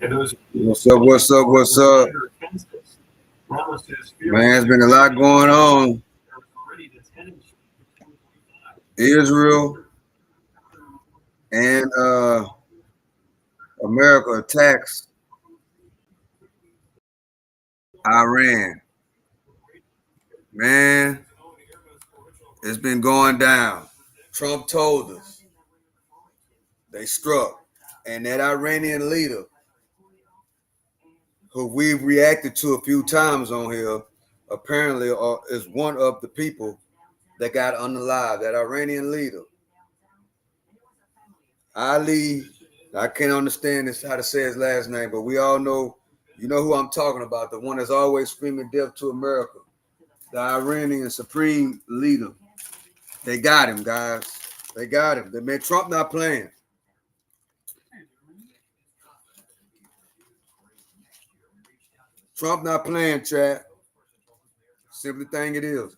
What's up? What's up? What's up? Man, there's been a lot going on. Israel and America attacks Iran. Man, it's been going down. Trump told us they struck, and that Iranian leader, who we've reacted to a few times on here, apparently is one of the people that got unalive. That Iranian leader, Ali. I can't understand this how to say his last name, but we all know, you know who I'm talking about, the one that's always screaming death to America, the Iranian supreme leader. They got him, guys. They got him. They made Trump not playing. Trump not playing, chat. Simply thing it is.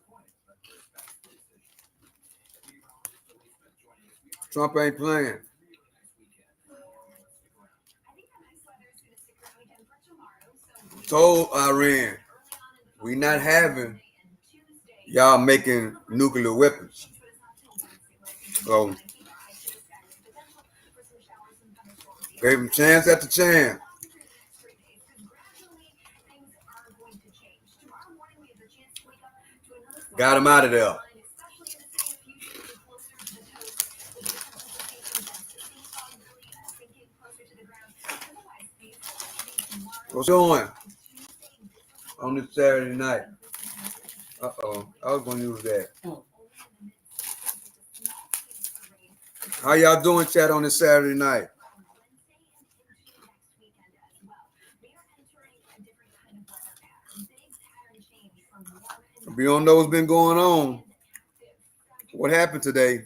Trump ain't playing. Told Iran, we not having y'all making nuclear weapons. So gave him chance after chance. Got him out of there. What's going on this Saturday night? Uh-oh, I was going to use that. How y'all doing, chat, on this Saturday night? If you don't know what's been going on, what happened today,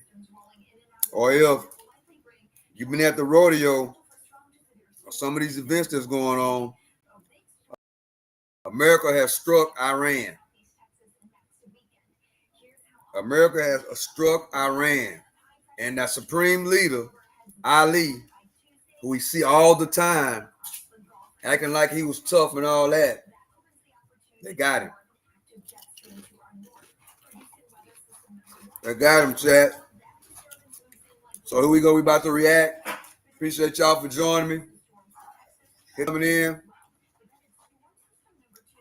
or if you've been at the rodeo or some of these events that's going on, America has struck Iran. America has struck Iran. And that supreme leader, Ali, who we see all the time, acting like he was tough and all that, they got him. They got him, chat. So here we go. We about to react. Appreciate y'all for joining me. Coming in.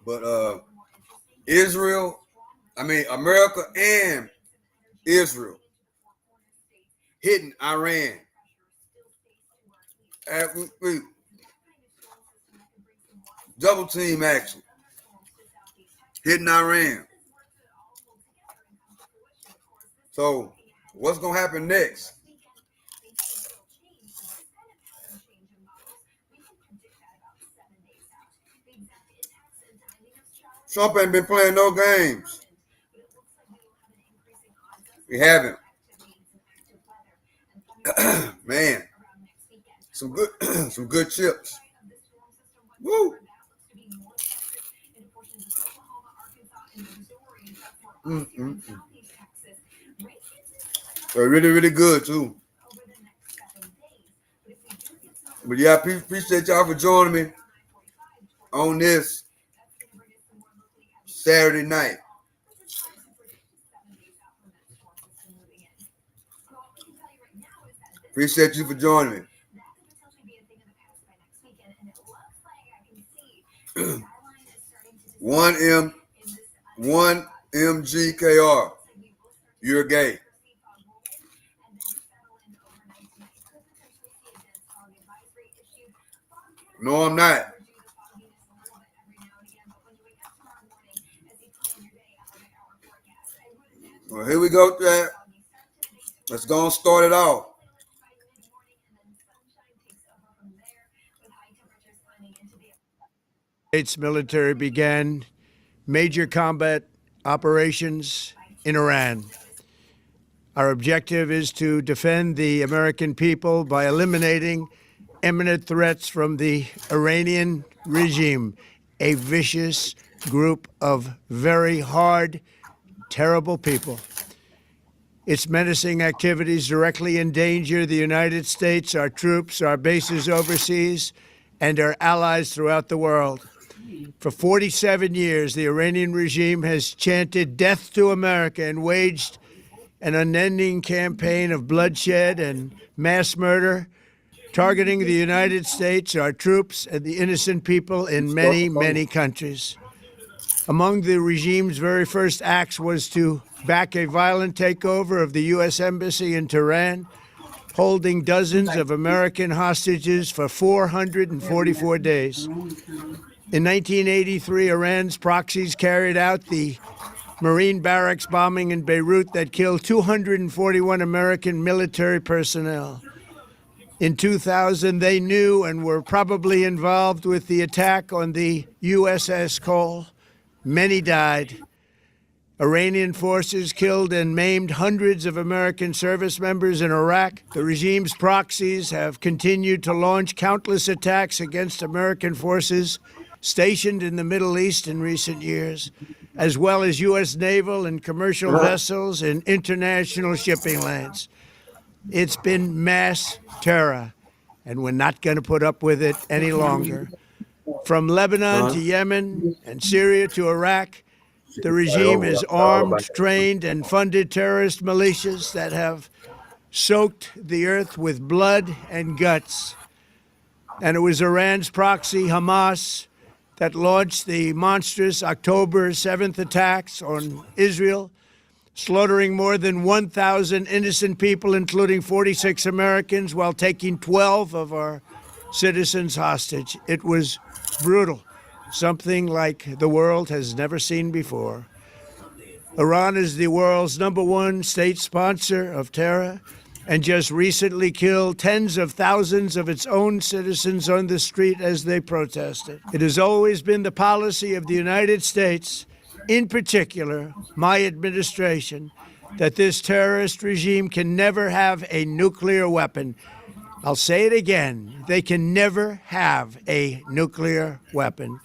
But America and Israel hitting Iran. Double team action. Hitting Iran. So what's going to happen next? Trump ain't been playing no games. We haven't. Man, some good chips. Woo! They're really, really good too. But yeah, I appreciate y'all for joining me on this Saturday night. Appreciate you for joining me. One MGKR. You're gay. No, I'm not. Well, here we go, Jack. Let's go and start it off. States military began major combat operations in Iran. Our objective is to defend the American people by eliminating imminent threats from the Iranian regime, a vicious group of very hard, terrible people. Its menacing activities directly endanger the United States, our troops, our bases overseas, and our allies throughout the world. For 47 years, the Iranian regime has chanted death to America and waged an unending campaign of bloodshed and mass murder, targeting the United States, our troops, and the innocent people in many, many countries. Among the regime's very first acts was to back a violent takeover of the U.S. Embassy in Tehran, holding dozens of American hostages for 444 days. In 1983, Iran's proxies carried out the Marine barracks bombing in Beirut that killed 241 American military personnel. In 2000, they knew and were probably involved with the attack on the USS Cole. Many died. Iranian forces killed and maimed hundreds of American service members in Iraq. The regime's proxies have continued to launch countless attacks against American forces stationed in the Middle East in recent years, as well as U.S. naval and commercial vessels in international shipping lanes. It's been mass terror, and we're not going to put up with it any longer. From Lebanon to Yemen and Syria to Iraq, the regime has armed, trained, and funded terrorist militias that have soaked the earth with blood and guts. And it was Iran's proxy, Hamas, that launched the monstrous October 7th attacks on Israel, slaughtering more than 1,000 innocent people, including 46 Americans, while taking 12 of our citizens hostage. It was brutal, something like the world has never seen before. Iran is the world's #1 state sponsor of terror and just recently killed tens of thousands of its own citizens on the street as they protested. It has always been the policy of the United States, in particular my administration, that this terrorist regime can never have a nuclear weapon. I'll say it again, they can never have a nuclear weapon.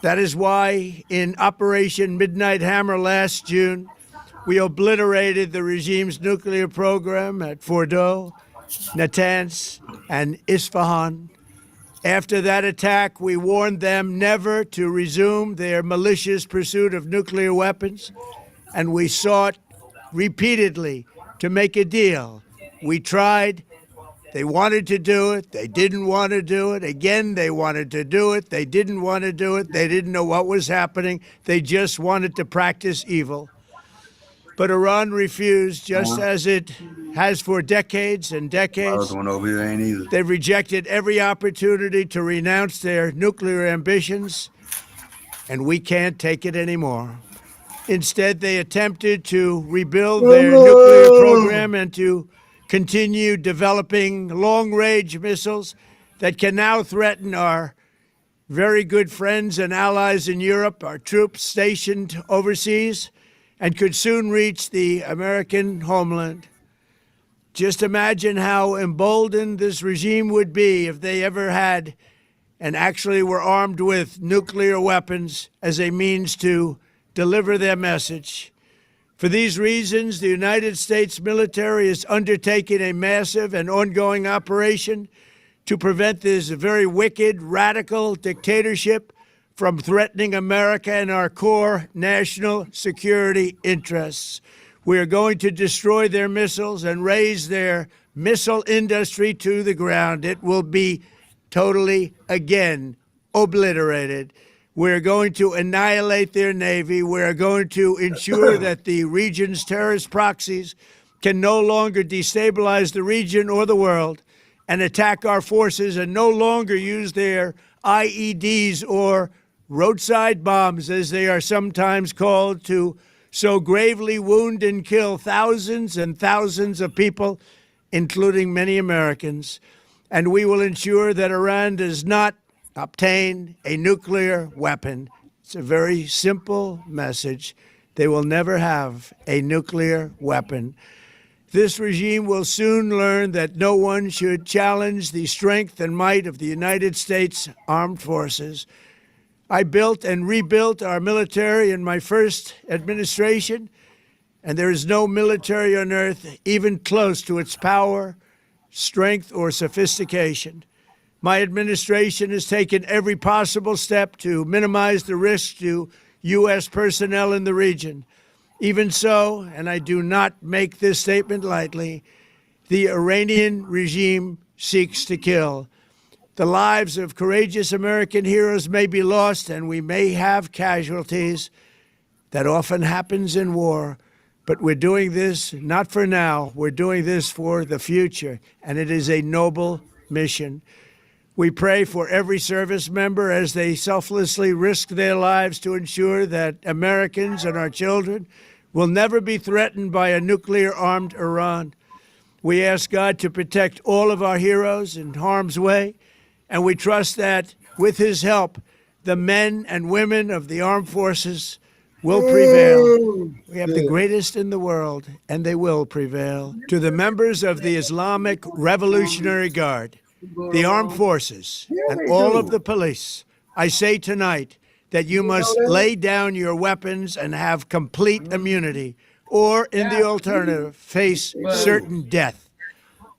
That is why in Operation Midnight Hammer last June, we obliterated the regime's nuclear program at Fordow, Natanz, and Isfahan. After that attack, we warned them never to resume their malicious pursuit of nuclear weapons, and we sought repeatedly to make a deal. We tried. They wanted to do it. They didn't want to do it. Again, they wanted to do it. They didn't want to do it. They didn't know what was happening. They just wanted to practice evil. But Iran refused, just as it has for decades and decades. They've rejected every opportunity to renounce their nuclear ambitions, and we can't take it anymore. Instead, they attempted to rebuild their nuclear program and to continue developing long-range missiles that can now threaten our very good friends and allies in Europe, our troops stationed overseas, and could soon reach the American homeland. Just imagine how emboldened this regime would be if they ever had and actually were armed with nuclear weapons as a means to deliver their message. For these reasons, the United States military is undertaking a massive and ongoing operation to prevent this very wicked, radical dictatorship from threatening America and our core national security interests. We are going to destroy their missiles and raise their missile industry to the ground. It will be totally, again, obliterated. We're going to annihilate their Navy. We're going to ensure that the region's terrorist proxies can no longer destabilize the region or the world and attack our forces and no longer use their IEDs or roadside bombs, as they are sometimes called, to so gravely wound and kill thousands and thousands of people, including many Americans. And we will ensure that Iran does not obtain a nuclear weapon. It's a very simple message. They will never have a nuclear weapon. This regime will soon learn that no one should challenge the strength and might of the United States Armed Forces. I built and rebuilt our military in my first administration, and there is no military on earth even close to its power, strength, or sophistication. My administration has taken every possible step to minimize the risk to U.S. personnel in the region. Even so, and I do not make this statement lightly, the Iranian regime seeks to kill. The lives of courageous American heroes may be lost, and we may have casualties. That often happens in war. But we're doing this not for now. We're doing this for the future, and it is a noble mission. We pray for every service member as they selflessly risk their lives to ensure that Americans and our children will never be threatened by a nuclear-armed Iran. We ask God to protect all of our heroes in harm's way, and we trust that, with his help, the men and women of the armed forces will prevail. We have the greatest in the world, and they will prevail. To the members of the Islamic Revolutionary Guard, the armed forces, and all of the police, I say tonight that you must lay down your weapons and have complete immunity, or, in the alternative, face certain death.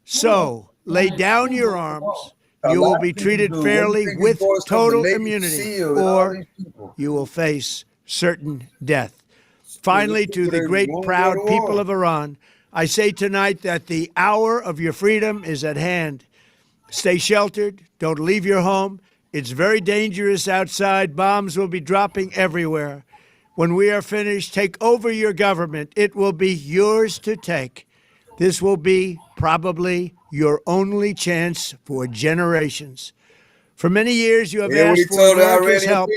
So, lay down your arms. You will be treated fairly with total immunity, or you will face certain death. Finally, to the great, proud people of Iran, I say tonight that the hour of your freedom is at hand. Stay sheltered. Don't leave your home. It's very dangerous outside. Bombs will be dropping everywhere. When we are finished, take over your government. It will be yours to take. This will be probably your only chance for generations. For many years, you have asked for America's help,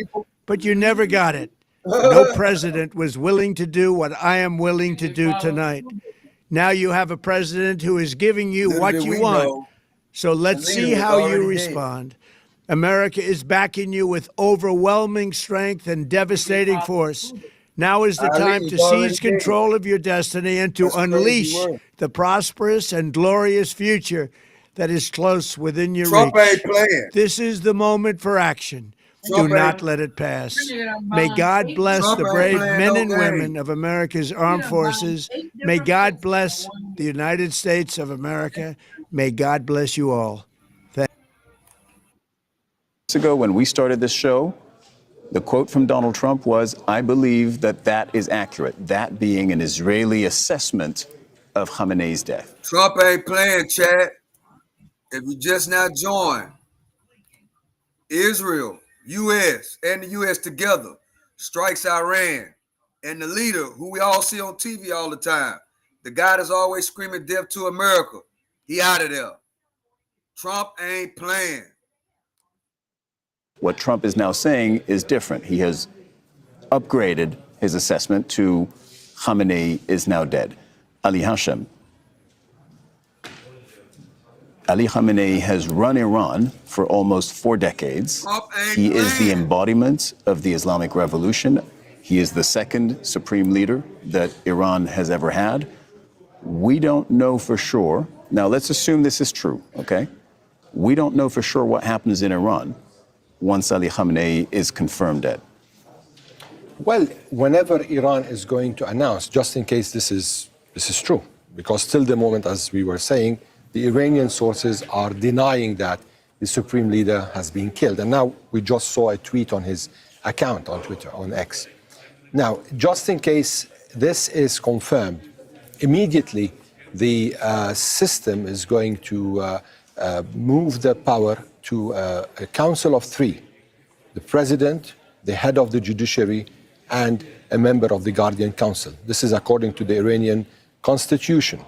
but you never got it. No president was willing to do what I am willing to do tonight. Now you have a president who is giving you what you want. So let's see how you respond. America is backing you with overwhelming strength and devastating force. Now is the time to seize control of your destiny and to unleash the prosperous and glorious future that is close within your reach. This is the moment for action. Do not let it pass. May God bless the brave men and women of America's armed forces. May God bless the United States of America. May God bless you all. Ago, when we started this show, the quote from Donald Trump was, "I believe that that is accurate," that being an Israeli assessment of Khamenei's death. Trump ain't playing, Chad. If you just now joined, Israel, U.S., and the U.S. together strikes Iran. And the leader, who we all see on TV all the time, the guy that's always screaming death to America, he out of there. Trump ain't playing. What Trump is now saying is different. He has upgraded his assessment to Khamenei is now dead. Ali Hashem. Ali Khamenei has run Iran for almost 4 decades. He is the embodiment of the Islamic Revolution. He is the second supreme leader that Iran has ever had. We don't know for sure. Now, let's assume this is true, okay? We don't know for sure what happens in Iran once Ali Khamenei is confirmed dead. Well, whenever Iran is going to announce, just in case this is true, because till the moment, as we were saying, the Iranian sources are denying that the supreme leader has been killed. And now we just saw a tweet on his account on Twitter, on X. Now, just in case this is confirmed, immediately the system is going to move the power to a council of 3, the president, the head of the judiciary, and a member of the Guardian Council. This is according to the Iranian constitution.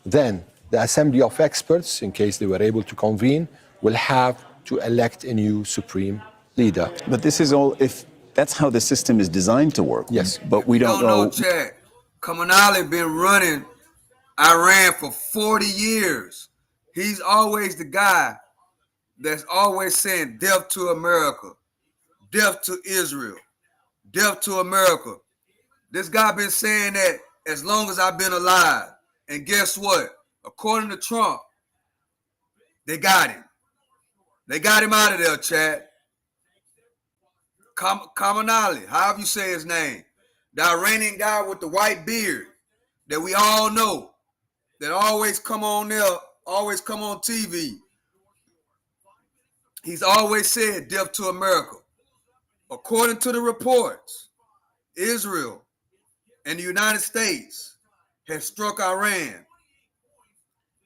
Then the Assembly of Experts, in case they were able to convene, will have to elect a new supreme leader. But this is all, if that's how the system is designed to work. Yes. But we don't know. Chad. Khamenei been running Iran for 40 years. He's always the guy that's always saying death to America, death to Israel, death to America. This guy been saying that as long as I've been alive. And guess what? According to Trump, they got him. They got him out of there, Chad. Khamenei, however you say his name. The Iranian guy with the white beard that we all know, that always come on there, always come on TV. He's always said death to America. According to the reports, Israel and the United States have struck Iran.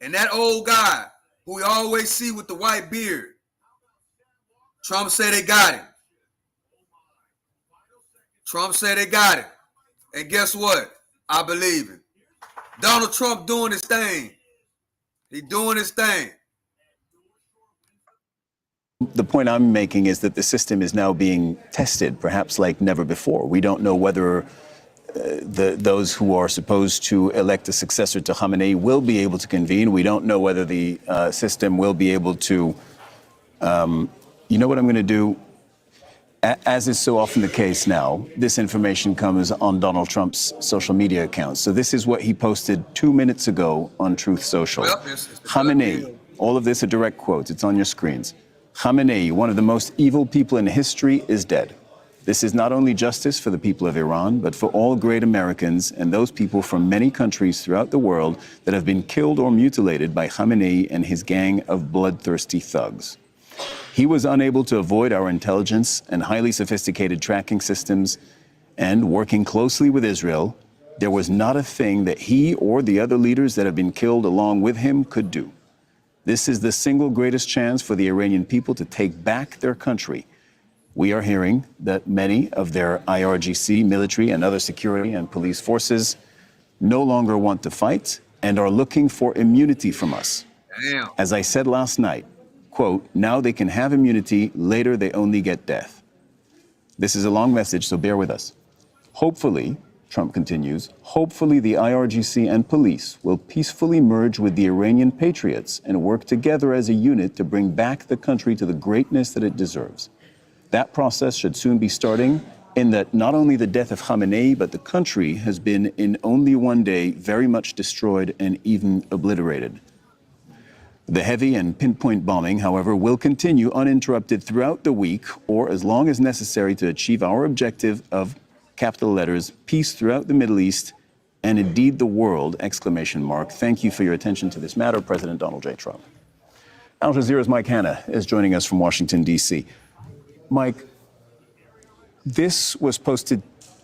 And that old guy who we always see with the white beard, Trump said they got him. Trump said they got him. And guess what? I believe him. Donald Trump doing his thing. He doing his thing. The point I'm making is that the system is now being tested, perhaps like never before. We don't know whether those who are supposed to elect a successor to Khamenei will be able to convene. We don't know whether the system will be able to. You know what I'm going to do? As is so often the case now, this information comes on Donald Trump's social media accounts. So this is what he posted 2 minutes ago on Truth Social. Well, Khamenei, all of this are direct quotes. It's on your screens. Khamenei, one of the most evil people in history, is dead. This is not only justice for the people of Iran, but for all great Americans and those people from many countries throughout the world that have been killed or mutilated by Khamenei and his gang of bloodthirsty thugs. He was unable to avoid our intelligence and highly sophisticated tracking systems, and working closely with Israel, there was not a thing that he or the other leaders that have been killed along with him could do. This is the single greatest chance for the Iranian people to take back their country. We are hearing that many of their IRGC, military and other security and police forces no longer want to fight and are looking for immunity from us. Damn. As I said last night, quote, now they can have immunity, later they only get death. This is a long message, so bear with us. Hopefully, Trump continues, hopefully the IRGC and police will peacefully merge with the Iranian patriots and work together as a unit to bring back the country to the greatness that it deserves. That process should soon be starting, in that not only the death of Khamenei, but the country has been in only one day very much destroyed and even obliterated. The heavy and pinpoint bombing, however, will continue uninterrupted throughout the week or as long as necessary to achieve our objective of, capital letters, peace throughout the Middle East and indeed the world, exclamation mark. Thank you for your attention to this matter, President Donald J. Trump. Al Jazeera's Mike Hanna is joining us from Washington, D.C. Mike, this was posted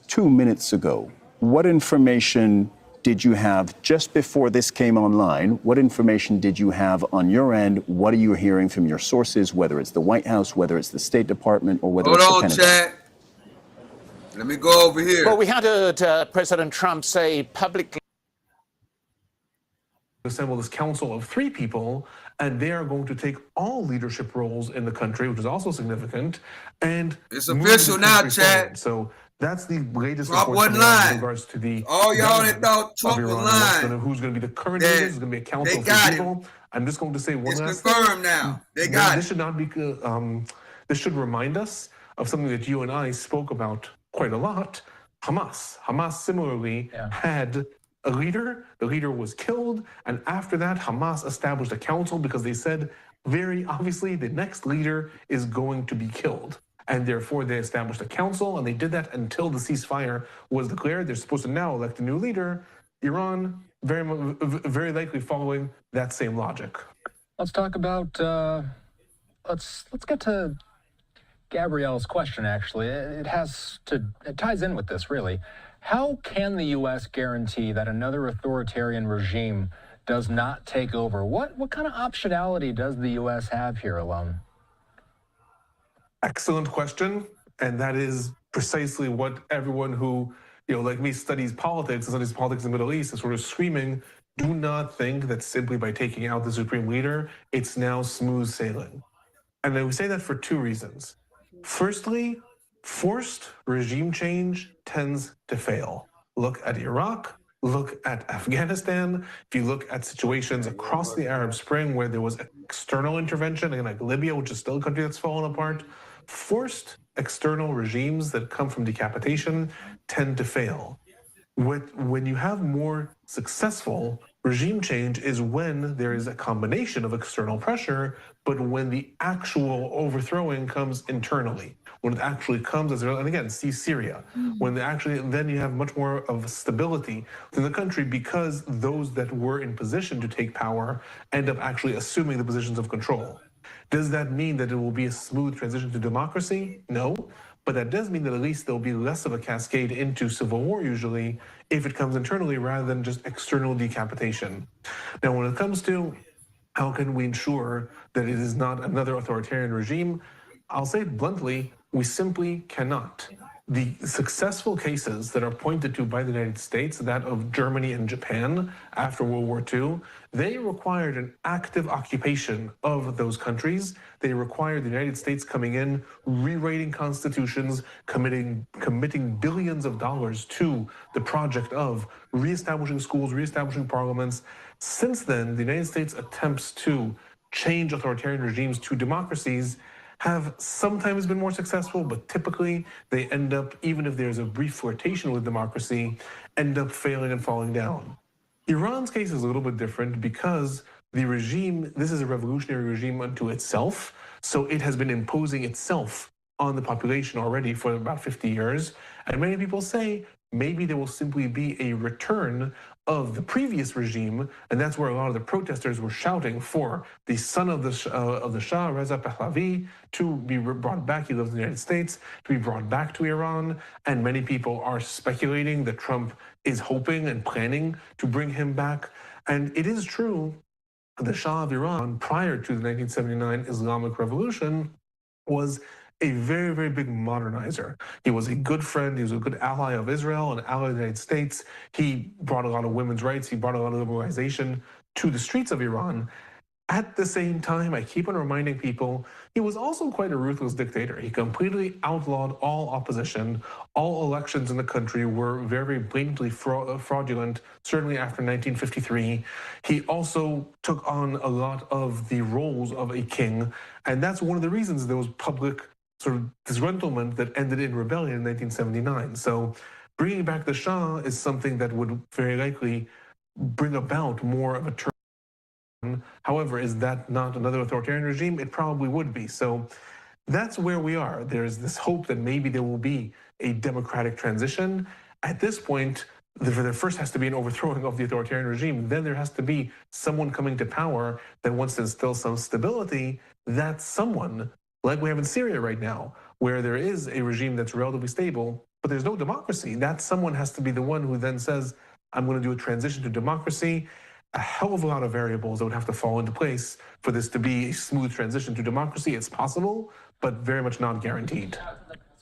2 minutes ago. What information did you have just before this came online? What information did you have on your end? What are you hearing from your sources, whether it's the White House, whether it's the State Department, or whether it's the Pentagon? Chad. Let me go over here. Well, we had President Trump say publicly. Assemble this council of 3 people, and they are going to take all leadership roles in the country, which is also significant. And it's official now, Chad. So that's the latest Trump report wasn't lying. in regards to the all y'all that thought Trump was lying. Who's going to be the current leaders? It's going to be a council of 3 people. I'm just going to say one last thing. It's confirmed now. They got this should not be. This should remind us of something that you and I spoke about quite a lot. Hamas. Hamas similarly had a leader. The leader was killed, and after that, Hamas established a council because they said very obviously the next leader is going to be killed. And therefore, they established a council, and they did that until the ceasefire was declared. They're supposed to now elect a new leader. Iran, very likely following that same logic. Let's talk about. Let's get to Gabrielle's question. Actually, it ties in with this really. How can the U.S. guarantee that another authoritarian regime does not take over? What kind of optionality does the U.S. have here alone? Excellent question, and that is precisely what everyone who, like me, studies politics in the Middle East is sort of screaming. Do not think that simply by taking out the supreme leader, it's now smooth sailing. And then we say that for 2 reasons. Firstly, forced regime change tends to fail. Look at Iraq, look at Afghanistan. If you look at situations across the Arab Spring where there was external intervention, again, like Libya, which is still a country that's fallen apart, forced external regimes that come from decapitation tend to fail. When you have more successful regime change is when there is a combination of external pressure, but when the actual overthrowing comes internally, when it actually comes as, and again, see Syria, when then you have much more of stability within the country because those that were in position to take power end up actually assuming the positions of control. Does that mean that it will be a smooth transition to democracy? No. But that does mean that at least there'll be less of a cascade into civil war, usually, if it comes internally rather than just external decapitation. Now, when it comes to how can we ensure that it is not another authoritarian regime, I'll say it bluntly, we simply cannot. The successful cases that are pointed to by the United States, that of Germany and Japan after World War II, they required an active occupation of those countries. They required the United States coming in, rewriting constitutions, committing billions of dollars to the project of reestablishing schools, reestablishing parliaments. Since then, the United States attempts to change authoritarian regimes to democracies have sometimes been more successful, but typically they end up, even if there's a brief flirtation with democracy, end up failing and falling down. Iran's case is a little bit different because the regime, this is a revolutionary regime unto itself, so it has been imposing itself on the population already for about 50 years. And many people say maybe there will simply be a return of the previous regime, and that's where a lot of the protesters were shouting for the son of the Shah, Reza Pahlavi, to be brought back. He lives in the United States, to be brought back to Iran. And many people are speculating that Trump is hoping and planning to bring him back. And it is true, the Shah of Iran, prior to the 1979 Islamic Revolution, was a very, very big modernizer. He was a good friend, he was a good ally of Israel, an ally of the United States. He brought a lot of women's rights, he brought a lot of liberalization to the streets of Iran. At the same time, I keep on reminding people, he was also quite a ruthless dictator. He completely outlawed all opposition. All elections in the country were very blatantly fraudulent, certainly after 1953. He also took on a lot of the roles of a king, and that's one of the reasons there was public sort of disgruntlement that ended in rebellion in 1979. So bringing back the Shah is something that would very likely bring about more of a turn. However, is that not another authoritarian regime? It probably would be. So that's where we are. There's this hope that maybe there will be a democratic transition. At this point, there first has to be an overthrowing of the authoritarian regime. Then there has to be someone coming to power that wants to instill some stability. That someone, like we have in Syria right now, where there is a regime that's relatively stable, but there's no democracy. That someone has to be the one who then says, I'm going to do a transition to democracy. A hell of a lot of variables that would have to fall into place for this to be a smooth transition to democracy. It's possible, but very much not guaranteed.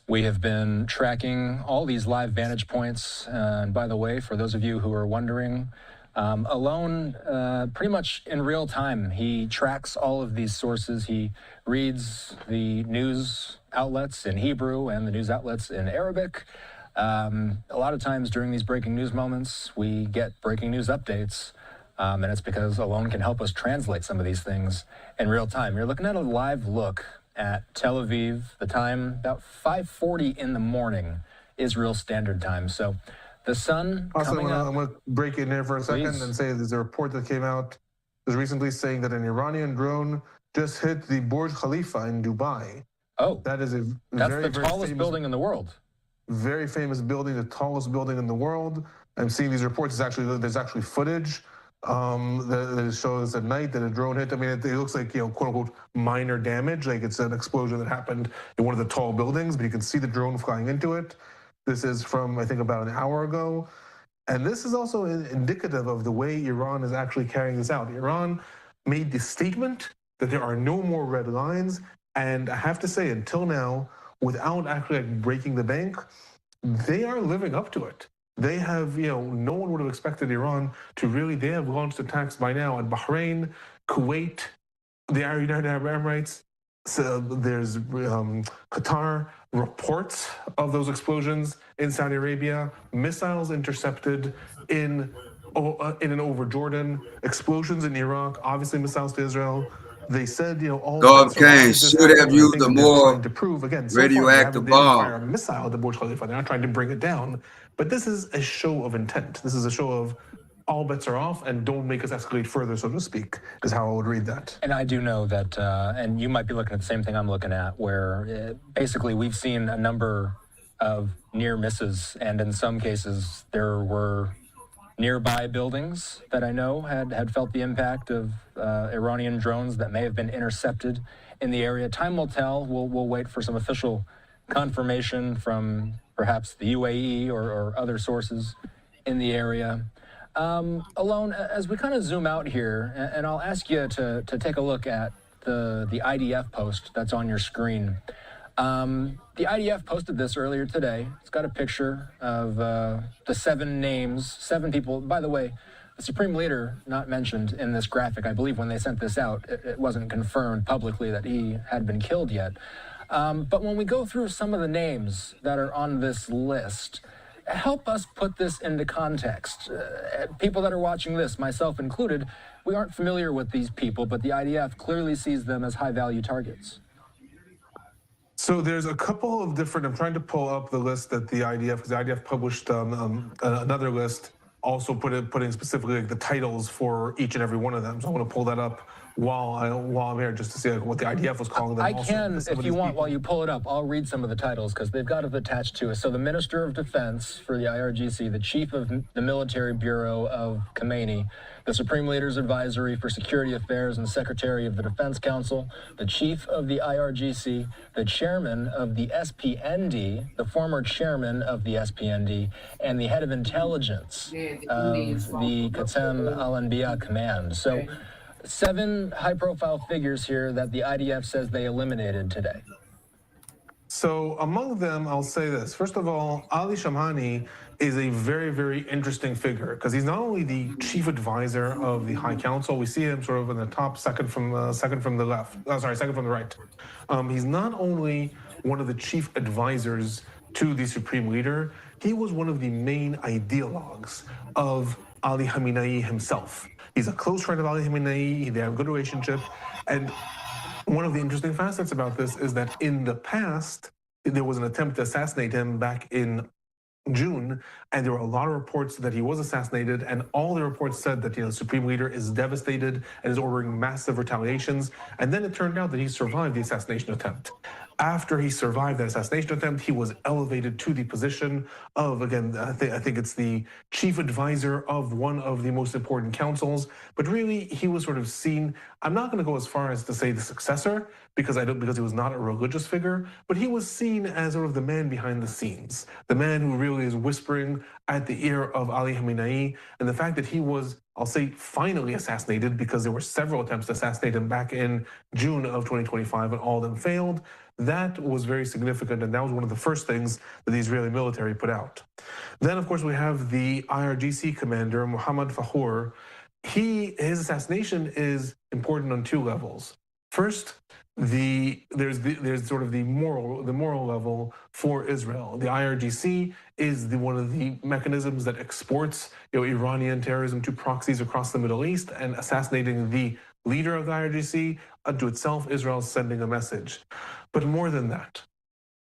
We have been tracking all these live vantage points. And by the way, for those of you who are wondering, Alon, pretty much in real time, he tracks all of these sources. He reads the news outlets in Hebrew and the news outlets in Arabic. A lot of times during these breaking news moments, we get breaking news updates. And it's because Alon can help us translate some of these things in real time. You're looking at a live look at Tel Aviv, the time about 5:40 in the morning, Israel Standard Time. So the sun also, coming up. I'm going to break in there for a second Please. and say there's a report that came out just recently saying that an Iranian drone just hit the Burj Khalifa in Dubai. Oh, that is that's the tallest building in the world. Very famous building, the tallest building in the world. I'm seeing these reports. There's actually footage that shows at night that a drone hit. I mean, it looks like, quote unquote, minor damage, like it's an explosion that happened in one of the tall buildings, but you can see the drone flying into it. This is from, I think, about an hour ago. And this is also indicative of the way Iran is actually carrying this out. Iran made the statement that there are no more red lines. And I have to say, until now, without actually breaking the bank, they are living up to it. They have, no one would have expected Iran to really, they have launched attacks by now at Bahrain, Kuwait, the United Arab Emirates. So there's Qatar, reports of those explosions in Saudi Arabia, missiles intercepted in and over Jordan, explosions in Iraq, obviously missiles to Israel. They said, all Gulf that Kane should have used a more to prove again. radioactive they didn't fire bomb. a missile at the Burj Khalifa. They're not trying to bring it down, but this is a show of intent. This is a show of all bets are off and don't make us escalate further, so to speak, is how I would read that. And I do know that, and you might be looking at the same thing I'm looking at, where basically we've seen a number of near misses, and in some cases there were nearby buildings that I know had felt the impact of Iranian drones that may have been intercepted in the area. Time will tell. We'll wait for some official confirmation from perhaps the UAE or other sources in the area. Alon, as we kind of zoom out here, and I'll ask you to take a look at the IDF post that's on your screen. The IDF posted this earlier today. It's got a picture of the 7 names, 7 people. By the way, the Supreme Leader not mentioned in this graphic. I believe when they sent this out, it wasn't confirmed publicly that he had been killed yet. But when we go through some of the names that are on this list, help us put this into context. People that are watching this, myself included, we aren't familiar with these people, but the IDF clearly sees them as high-value targets. So there's a couple of different, I'm trying to pull up the list that the IDF, because the IDF published another list, also putting specifically like the titles for each and every one of them. So I want to pull that up while I'm here just to see like what the IDF was calling them. I can, if you want, while you pull it up, I'll read some of the titles because they've got it attached to us. So the Minister of Defense for the IRGC, the Chief of the Military Bureau of Khomeini, the Supreme Leader's Advisory for Security Affairs and Secretary of the Defense Council, the Chief of the IRGC, the Chairman of the SPND, the former Chairman of the SPND, and the Head of Intelligence of the Qassem Al-Anbiya Command. So 7 high-profile figures here that the IDF says they eliminated today. So among them, I'll say this. First of all, Ali Shamhani is a very, very interesting figure because he's not only the chief advisor of the High Council. We see him sort of in the top, second from the left. Second from the right. He's not only one of the chief advisors to the Supreme Leader, he was one of the main ideologues of Ali Khamenei himself. He's a close friend of Ali Khamenei. They have a good relationship. And one of the interesting facets about this is that in the past, there was an attempt to assassinate him back in June, and there were a lot of reports that he was assassinated, and all the reports said that the Supreme Leader is devastated and is ordering massive retaliations. And then it turned out that he survived the assassination attempt. After he survived that assassination attempt, he was elevated to the position of, again, I think it's the chief advisor of one of the most important councils. But really, he was sort of seen. I'm not going to go as far as to say the successor because he was not a religious figure, but he was seen as sort of the man behind the scenes, the man who really is whispering at the ear of Ali Khamenei. And the fact that he was, I'll say, finally assassinated, because there were several attempts to assassinate him back in June of 2025 and all of them failed. That was very significant, and that was one of the first things that the Israeli military put out. Then, of course, we have the IRGC commander, Mohammad Fahour. His assassination is important on 2 levels. First, there's sort of the moral level for Israel. The IRGC is one of the mechanisms that exports Iranian terrorism to proxies across the Middle East, and assassinating the leader of the IRGC unto itself, Israel is sending a message. But more than that,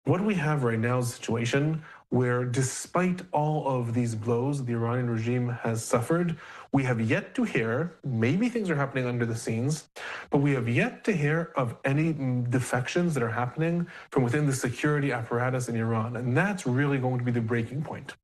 what we have right now is a situation where, despite all of these blows the Iranian regime has suffered, we have yet to hear, maybe things are happening under the scenes, but we have yet to hear of any defections that are happening from within the security apparatus in Iran. And that's really going to be the breaking point,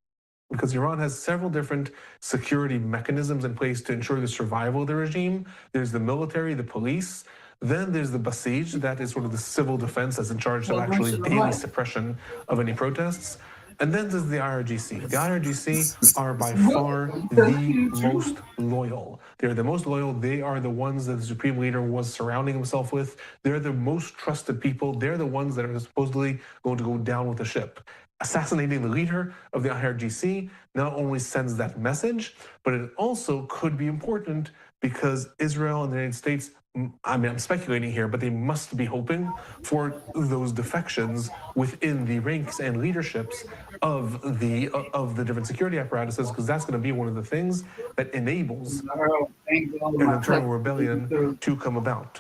because Iran has several different security mechanisms in place to ensure the survival of the regime. There's the military, the police. Then there's the Basij, that is sort of the civil defense that's in charge of actually daily suppression of any protests. And then there's the IRGC. The IRGC are by far the most loyal. They're the most loyal. They are the ones that the Supreme Leader was surrounding himself with. They're the most trusted people. They're the ones that are supposedly going to go down with the ship. Assassinating the leader of the IRGC not only sends that message, but it also could be important because Israel and the United States, I mean, I'm speculating here, but they must be hoping for those defections within the ranks and leaderships of the different security apparatuses, because that's going to be one of the things that enables an internal rebellion to come about.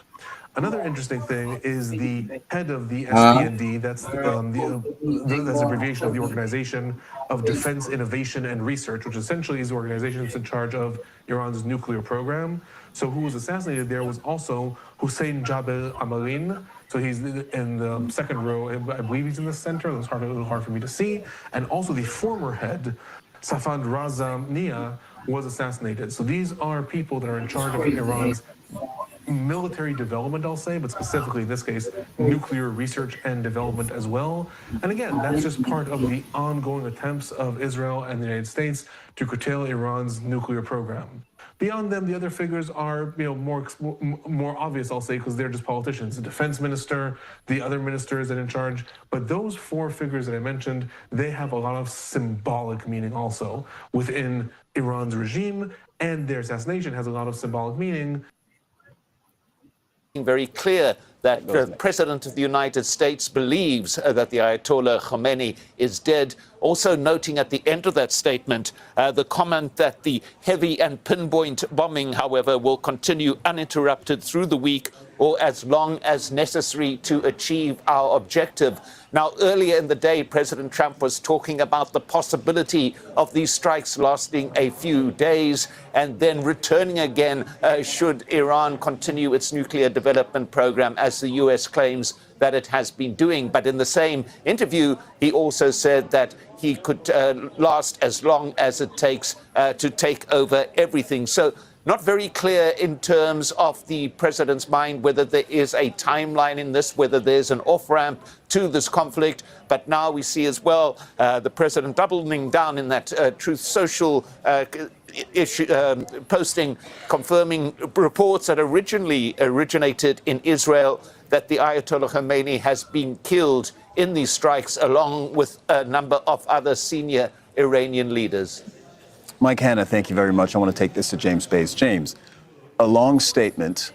Another interesting thing is the head of the SPND, that's the abbreviation of the Organization of Defense, Innovation and Research, which essentially is the organization that's in charge of Iran's nuclear program. So who was assassinated there was also Hussein Jabal Amarin. So he's in the second row, I believe he's in the center, it's a little hard for me to see. And also the former head, Safad Raza Nia, was assassinated. So these are people that are in charge of Iran's military development, I'll say, but specifically in this case, nuclear research and development as well. And again, that's just part of the ongoing attempts of Israel and the United States to curtail Iran's nuclear program. Beyond them, the other figures are, more obvious, I'll say, because they're just politicians. The defense minister, the other ministers that are in charge. But those four figures that I mentioned, they have a lot of symbolic meaning also within Iran's regime, and their assassination has a lot of symbolic meaning. Very clear that the President of the United States believes that the Ayatollah Khomeini is dead. Also noting at the end of that statement the comment that the heavy and pinpoint bombing, however, will continue uninterrupted through the week or as long as necessary to achieve our objective. Now, earlier in the day, President Trump was talking about the possibility of these strikes lasting a few days and then returning again should Iran continue its nuclear development program, as the US claims that it has been doing. But in the same interview, he also said that he could last as long as it takes to take over everything. So not very clear in terms of the president's mind whether there is a timeline in this, whether there's an off-ramp to this conflict. But now we see as well the president doubling down in that Truth Social posting, confirming reports that originally originated in Israel that the Ayatollah Khomeini has been killed in these strikes, along with a number of other senior Iranian leaders. Mike Hanna, thank you very much. I want to take this to James Bays. James, a long statement.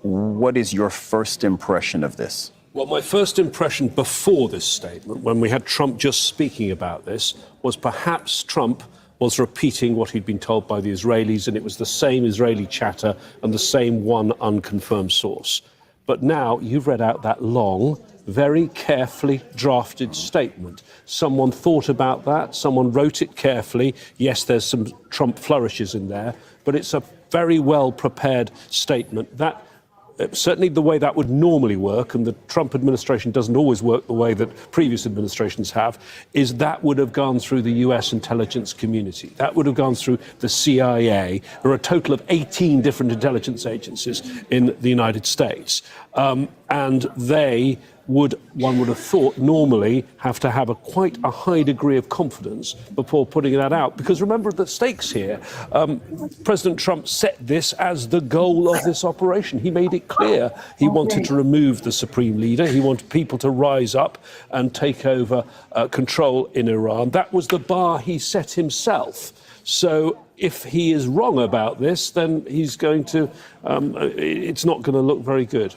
What is your first impression of this? Well, my first impression before this statement, when we had Trump just speaking about this, was perhaps Trump was repeating what he'd been told by the Israelis, and it was the same Israeli chatter and the same one unconfirmed source. But now you've read out that long, very carefully drafted statement. Someone thought about that, someone wrote it carefully. Yes, there's some Trump flourishes in there, but it's a very well prepared statement. That certainly the way that would normally work, and the Trump administration doesn't always work the way that previous administrations have, is that would have gone through the US intelligence community. That would have gone through the CIA. There are a total of 18 different intelligence agencies in the United States. And they would, one would have thought, normally have to have quite a high degree of confidence before putting that out. Because remember the stakes here. President Trump set this as the goal of this operation. He made it clear he wanted to remove the supreme leader. He wanted people to rise up and take over control in Iran. That was the bar he set himself. So if he is wrong about this, then he's going to, it's not going to look very good.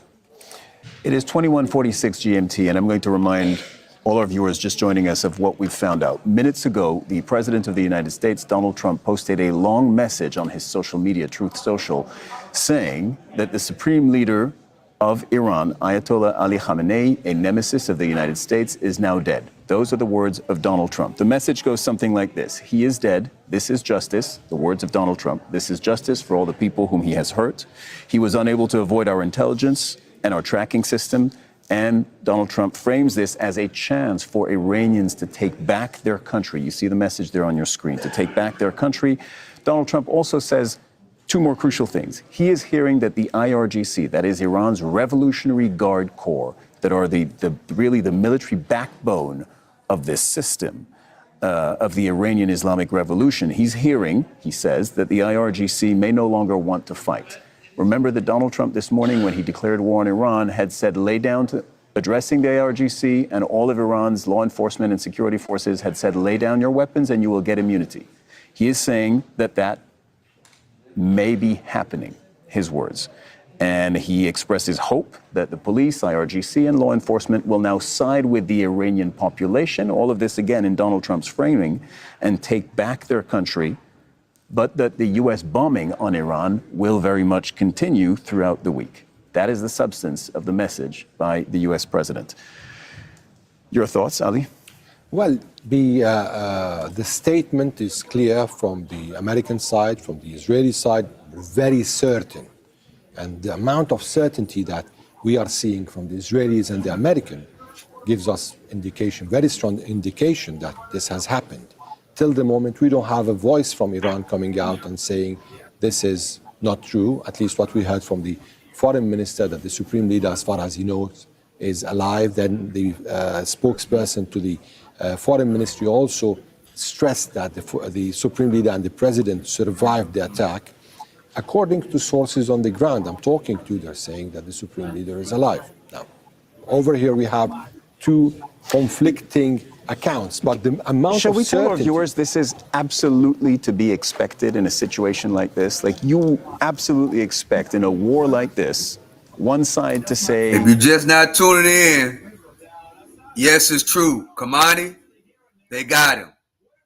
It is 21:46 GMT, and I'm going to remind all our viewers just joining us of what we've found out. Minutes ago, the President of the United States, Donald Trump, posted a long message on his social media, Truth Social, saying that the Supreme Leader of Iran, Ayatollah Ali Khamenei, a nemesis of the United States, is now dead. Those are the words of Donald Trump. The message goes something like this: he is dead. This is justice. The words of Donald Trump. This is justice for all the people whom he has hurt. He was unable to avoid our intelligence and our tracking system. And Donald Trump frames this as a chance for Iranians to take back their country. You see the message there on your screen, to take back their country. Donald Trump also says two more crucial things. He is hearing that the IRGC, that is Iran's Revolutionary Guard Corps, that are really the military backbone of this system, of the Iranian Islamic Revolution. He's hearing, he says, that the IRGC may no longer want to fight. Remember that Donald Trump this morning, when he declared war on Iran, had said, lay down to addressing the IRGC, and all of Iran's law enforcement and security forces had said, lay down your weapons and you will get immunity. He is saying that that may be happening, his words. And he expresses hope that the police, IRGC, and law enforcement will now side with the Iranian population, all of this again in Donald Trump's framing, and take back their country, but that the U.S. bombing on Iran will very much continue throughout the week. That is the substance of the message by the U.S. president. Your thoughts, Ali? Well, the statement is clear from the American side, from the Israeli side, very certain. And the amount of certainty that we are seeing from the Israelis and the American gives us indication, very strong indication that this has happened. Till the moment, we don't have a voice from Iran coming out and saying this is not true. At least what we heard from the foreign minister, that the supreme leader, as far as he knows, is alive. Then the spokesperson to the foreign ministry also stressed that the supreme leader and the president survived the attack. According to sources on the ground I'm talking to, they're saying that the supreme leader is alive. Now, over here we have two conflicting accounts, but the amount Shall of we tell our certainty... viewers this is absolutely to be expected in a situation like this? Like, you absolutely expect in a war like this, one side to say... If you're just not tuning in, yes, it's true. Khamenei, they got him.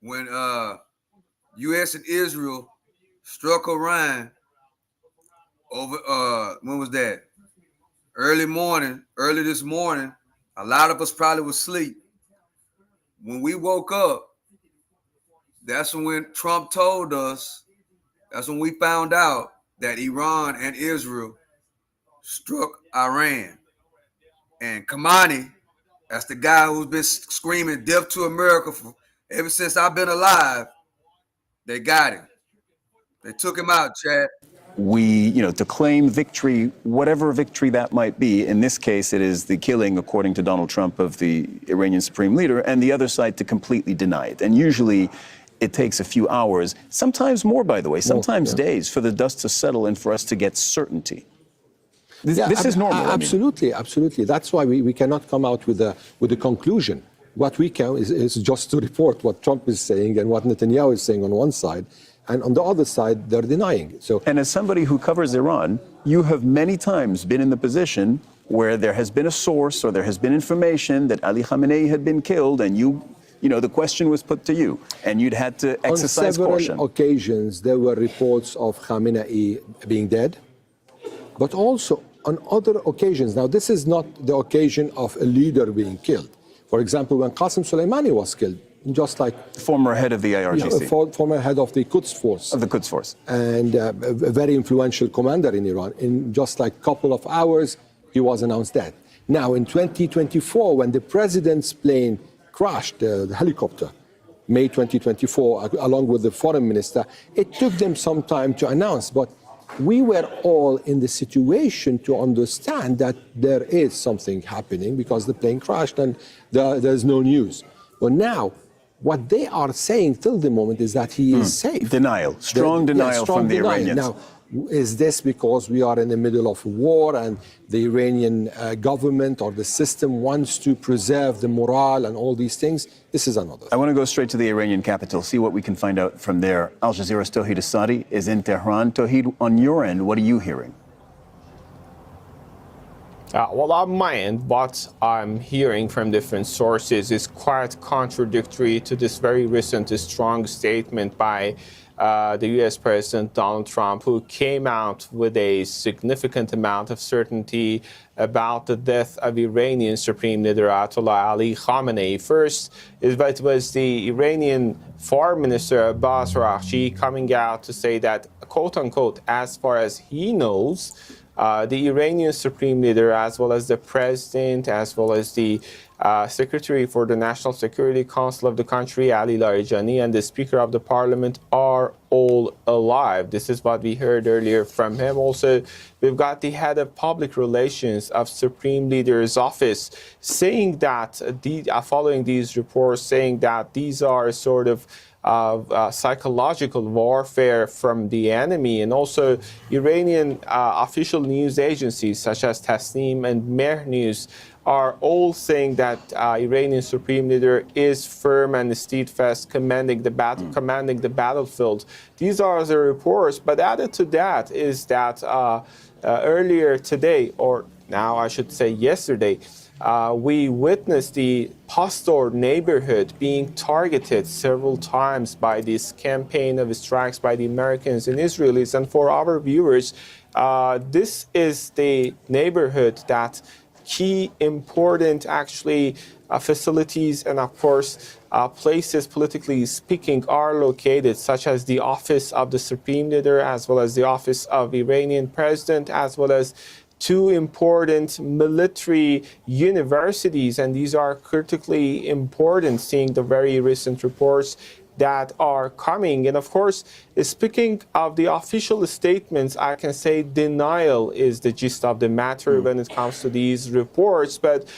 When U.S. and Israel struck Iran over, when was that? Early this morning, a lot of us probably was asleep. When we woke up, that's when Trump told us, that's when we found out that Iran and Israel struck Iran. And Khamenei, that's the guy who's been screaming death to America ever since I've been alive. They got him. They took him out, Chad. To claim victory, whatever victory that might be. In this case, it is the killing, according to Donald Trump, of the Iranian supreme leader, and the other side to completely deny it. And usually it takes a few hours, sometimes more, by the way, sometimes days, for the dust to settle and for us to get certainty. This is normal. Absolutely, absolutely. That's why we cannot come out with a conclusion. What we can is just to report what Trump is saying and what Netanyahu is saying on one side, and on the other side, they're denying. And as somebody who covers Iran, you have many times been in the position where there has been a source or there has been information that Ali Khamenei had been killed, and the question was put to you, and you'd had to exercise caution. On several occasions, there were reports of Khamenei being dead, but also on other occasions. Now, this is not the occasion of a leader being killed. For example, when Qasem Soleimani was killed, just like... Former head of the IRGC. Former head of the Quds Force. Of the Quds Force. And a very influential commander in Iran. In just like a couple of hours, he was announced dead. Now, in 2024, when the president's plane crashed, the helicopter, May 2024, along with the foreign minister, it took them some time to announce, but we were all in the situation to understand that there is something happening because the plane crashed and there's no news. But now, what they are saying till the moment is that he is safe. Denial, strong denial from the Iranians. Now, is this because we are in the middle of a war and the Iranian government or the system wants to preserve the morale and all these things? This is another thing. I want to go straight to the Iranian capital, see what we can find out from there. Al Jazeera's Tawhid Asadi is in Tehran. Tawhid, on your end, what are you hearing? Well, on my end, what I'm hearing from different sources is quite contradictory to this very recent strong statement by the U.S. President Donald Trump, who came out with a significant amount of certainty about the death of Iranian Supreme Leader Ayatollah Ali Khamenei. First, it was the Iranian Foreign Minister Abbas Araghchi coming out to say that, quote unquote, as far as he knows, the Iranian Supreme Leader, as well as the President, as well as the Secretary for the National Security Council of the country, Ali Larijani, and the Speaker of the Parliament are all alive. This is what we heard earlier from him. Also, we've got the head of public relations of Supreme Leader's office saying that, following these reports, saying that these are sort of psychological warfare from the enemy. And also Iranian official news agencies such as Tasnim and Mehr News are all saying that Iranian Supreme Leader is firm and steadfast, commanding the battlefield. These are the reports, but added to that is that earlier today, or now I should say yesterday, we witnessed the Pastor neighborhood being targeted several times by this campaign of strikes by the Americans and Israelis. And for our viewers, this is the neighborhood that key important facilities and of course places politically speaking are located, such as the office of the Supreme Leader, as well as the office of Iranian President, as well as two important military universities, and these are critically important, seeing the very recent reports that are coming. And of course, speaking of the official statements, I can say denial is the gist of the matter when it comes to these reports. But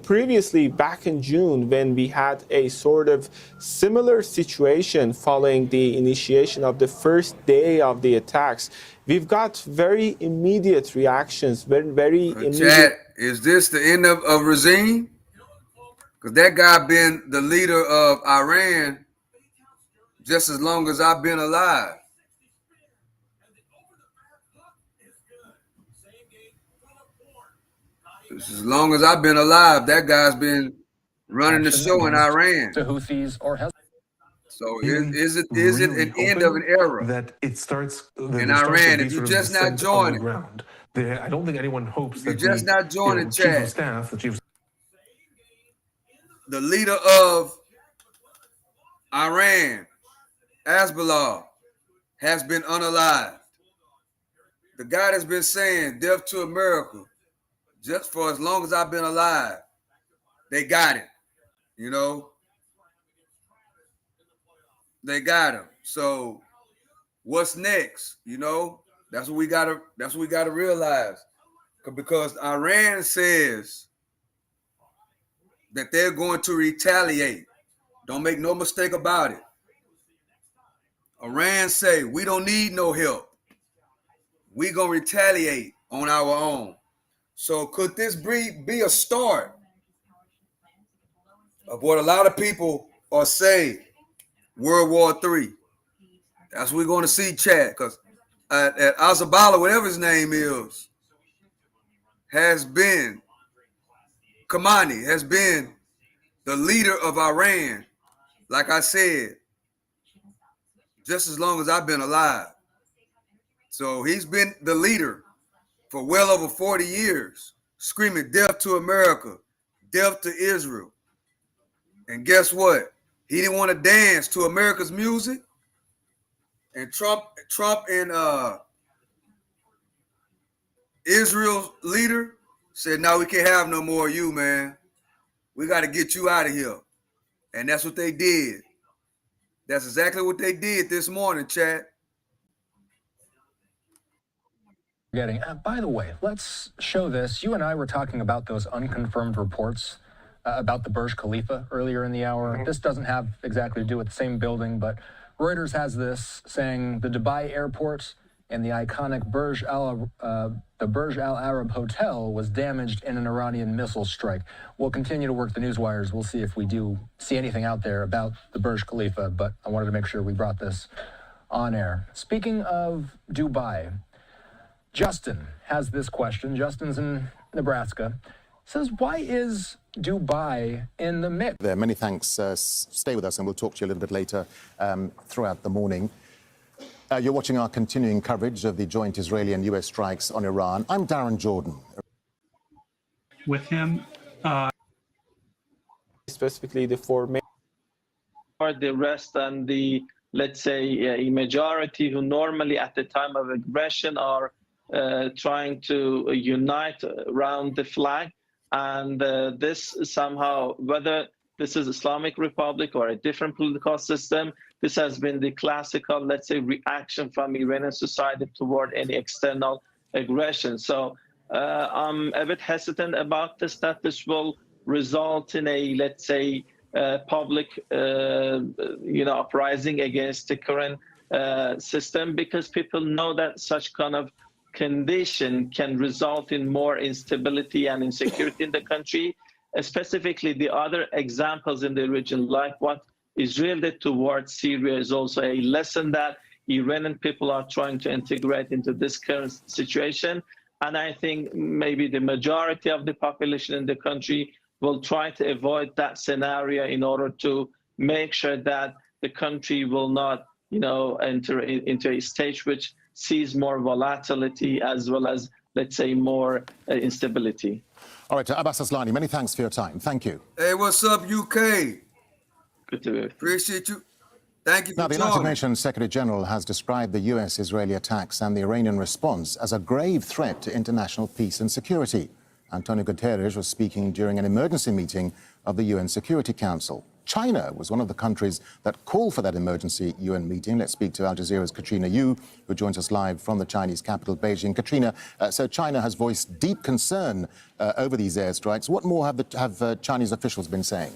previously, back in June, when we had a sort of similar situation following the initiation of the first day of the attacks, we've got very immediate reactions, very immediate. Chad, is this the end of regime? Because that guy been the leader of Iran just as long as I've been alive. Just as long as I've been alive, that guy's been running the show in Iran. The Houthis or Hezbollah. So is it an end of an era that it starts in Iran? If you're just not joining, ground. I don't think anyone hopes you're that just not joining, chief Chad. of staff, The leader of Iran, Hezbollah, has been unalived. The guy that's been saying death to America just for as long as I've been alive, they got him. You know, they got him. So what's next? You know, that's what we gotta realize. Because Iran says that they're going to retaliate. Don't make no mistake about it. Iran say we don't need no help. We gonna retaliate on our own. So could this be a start of what a lot of people are saying, World War III? That's what we're going to see, Chad, because at Azabala, whatever his name is, Khamenei has been the leader of Iran, like I said, just as long as I've been alive. So he's been the leader for well over 40 years, screaming death to America, death to Israel. And guess what? He didn't want to dance to America's music. And Trump and Israel's leader said, no, we can't have no more of you, man. We got to get you out of here. And that's what they did. That's exactly what they did this morning, Chad. By the way, let's show this. You and I were talking about those unconfirmed reports about the Burj Khalifa earlier in the hour. This doesn't have exactly to do with the same building, but Reuters has this saying the Dubai airport and the iconic Burj Al Arab Hotel was damaged in an Iranian missile strike. We'll continue to work the news wires. We'll see if we do see anything out there about the Burj Khalifa, but I wanted to make sure we brought this on air. Speaking of Dubai, Justin has this question. Justin's in Nebraska. Says, why is Dubai in the mix? There, many thanks. Stay with us and we'll talk to you a little bit later throughout the morning. You're watching our continuing coverage of the joint Israeli and US strikes on Iran. I'm Darren Jordan. With him, specifically the four or the rest and the, let's say, a majority who normally at the time of aggression are trying to unite around the flag. And this somehow, whether this is Islamic Republic or a different political system, this has been the classical, let's say, reaction from Iranian society toward any external aggression. So I'm a bit hesitant about this, that this will result in a, let's say, public, uprising against the current system, because people know that such kind of condition can result in more instability and insecurity in the country. Specifically, the other examples in the region, like what Israel did towards Syria, is also a lesson that Iranian people are trying to integrate into this current situation. And I think maybe the majority of the population in the country will try to avoid that scenario in order to make sure that the country will not, enter into a stage which sees more volatility as well as, let's say, more instability. All right, Abbas Aslani, many thanks for your time. Thank you. Hey, what's up, UK? Good to be with you. Appreciate you. Thank you for Now, the United Nations Secretary General has described the US-Israeli attacks and the Iranian response as a grave threat to international peace and security. Antonio Guterres was speaking during an emergency meeting of the UN Security Council. China was one of the countries that called for that emergency UN meeting. Let's speak to Al Jazeera's Katrina Yu, who joins us live from the Chinese capital, Beijing. Katrina, so China has voiced deep concern over these airstrikes. What more have Chinese officials been saying?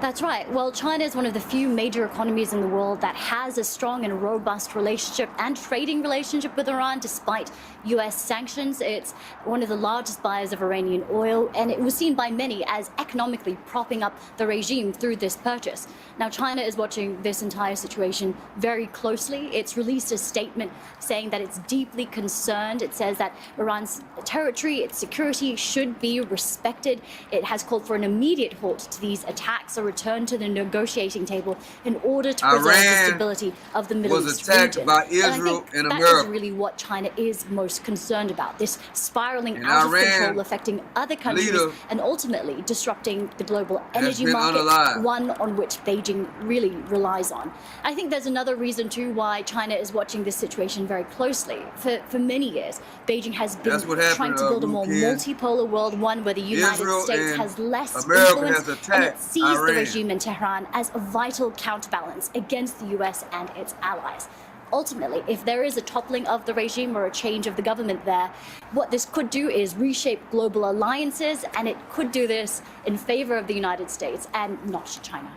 That's right. Well, China is one of the few major economies in the world that has a strong and robust relationship and trading relationship with Iran, despite U.S. sanctions. It's one of the largest buyers of Iranian oil, and it was seen by many as economically propping up the regime through this purchase. Now, China is watching this entire situation very closely. It's released a statement saying that it's deeply concerned. It says that Iran's territory, its security should be respected. It has called for an immediate halt to these attacks, a return to the negotiating table in order to preserve the stability of the Middle East region. By Israel and America. That is really what China is most concerned about, this spiraling out of control, affecting other countries and ultimately disrupting the global energy market, one on which Beijing really relies on. I think there's another reason too why China is watching this situation very closely. For many years, Beijing has been trying to build a more multipolar world, one where the United States has less influence, and it sees the regime in Tehran as a vital counterbalance against the US and its allies. Ultimately, if there is a toppling of the regime or a change of the government there, what this could do is reshape global alliances, and it could do this in favor of the United States and not China.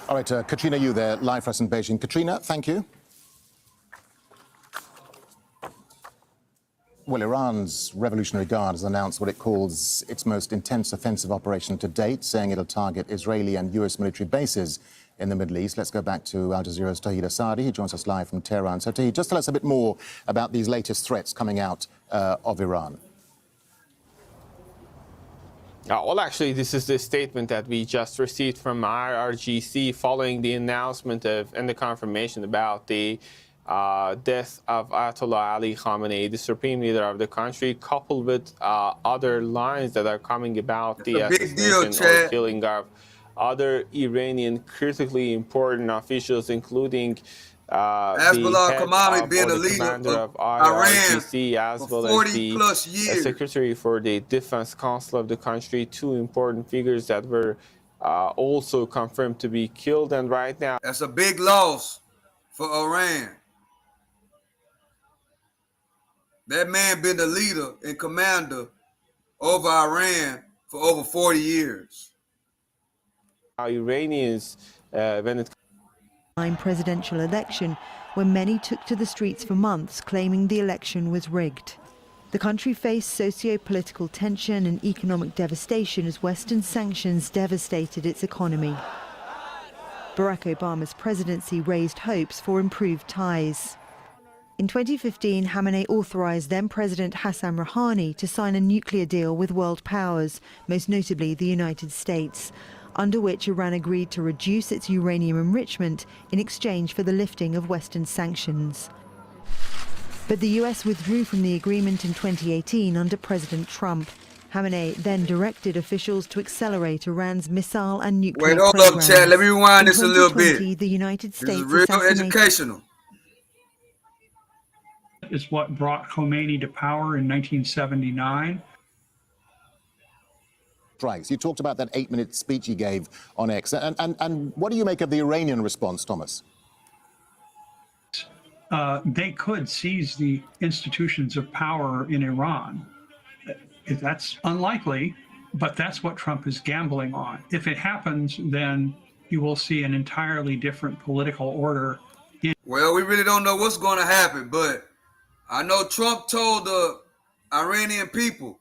All right, Katrina Yu there, live for us in Beijing. Katrina, thank you. Well, Iran's Revolutionary Guard has announced what it calls its most intense offensive operation to date, saying it'll target Israeli and US military bases in the Middle East. Let's go back to Al Jazeera's Tahir Asadi. He joins us live from Tehran. So, Tahir, just tell us a bit more about these latest threats coming out of Iran. Well, actually, this is the statement that we just received from IRGC following the announcement and the confirmation about the death of Ayatollah Ali Khamenei, the supreme leader of the country, coupled with other lines that are coming about the assassination or killing of other Iranian critically important officials, including the head of, being the commander of IRGC, as well as the secretary for the Defense Council of the country, two important figures that were also confirmed to be killed. And right now, that's a big loss for Iran. That man been the leader and commander over Iran for over 40 years. Iranians, when it presidential election, when many took to the streets for months claiming the election was rigged. The country faced socio-political tension and economic devastation as Western sanctions devastated its economy. Barack Obama's presidency raised hopes for improved ties. In 2015, Khamenei authorized then-President Hassan Rouhani to sign a nuclear deal with world powers, most notably the United States, under which Iran agreed to reduce its uranium enrichment in exchange for the lifting of Western sanctions. But the US withdrew from the agreement in 2018 under President Trump. Khamenei then directed officials to accelerate Iran's missile and nuclear programs. Wait, hold up, Chad. Let me rewind this a little bit. The United States this is real educational. Is what brought Khomeini to power in 1979. Strikes. You talked about that 8-minute speech he gave on X. And what do you make of the Iranian response, Thomas? They could seize the institutions of power in Iran. That's unlikely, but that's what Trump is gambling on. If it happens, then you will see an entirely different political order. Well, we really don't know what's going to happen, but I know Trump told the Iranian people,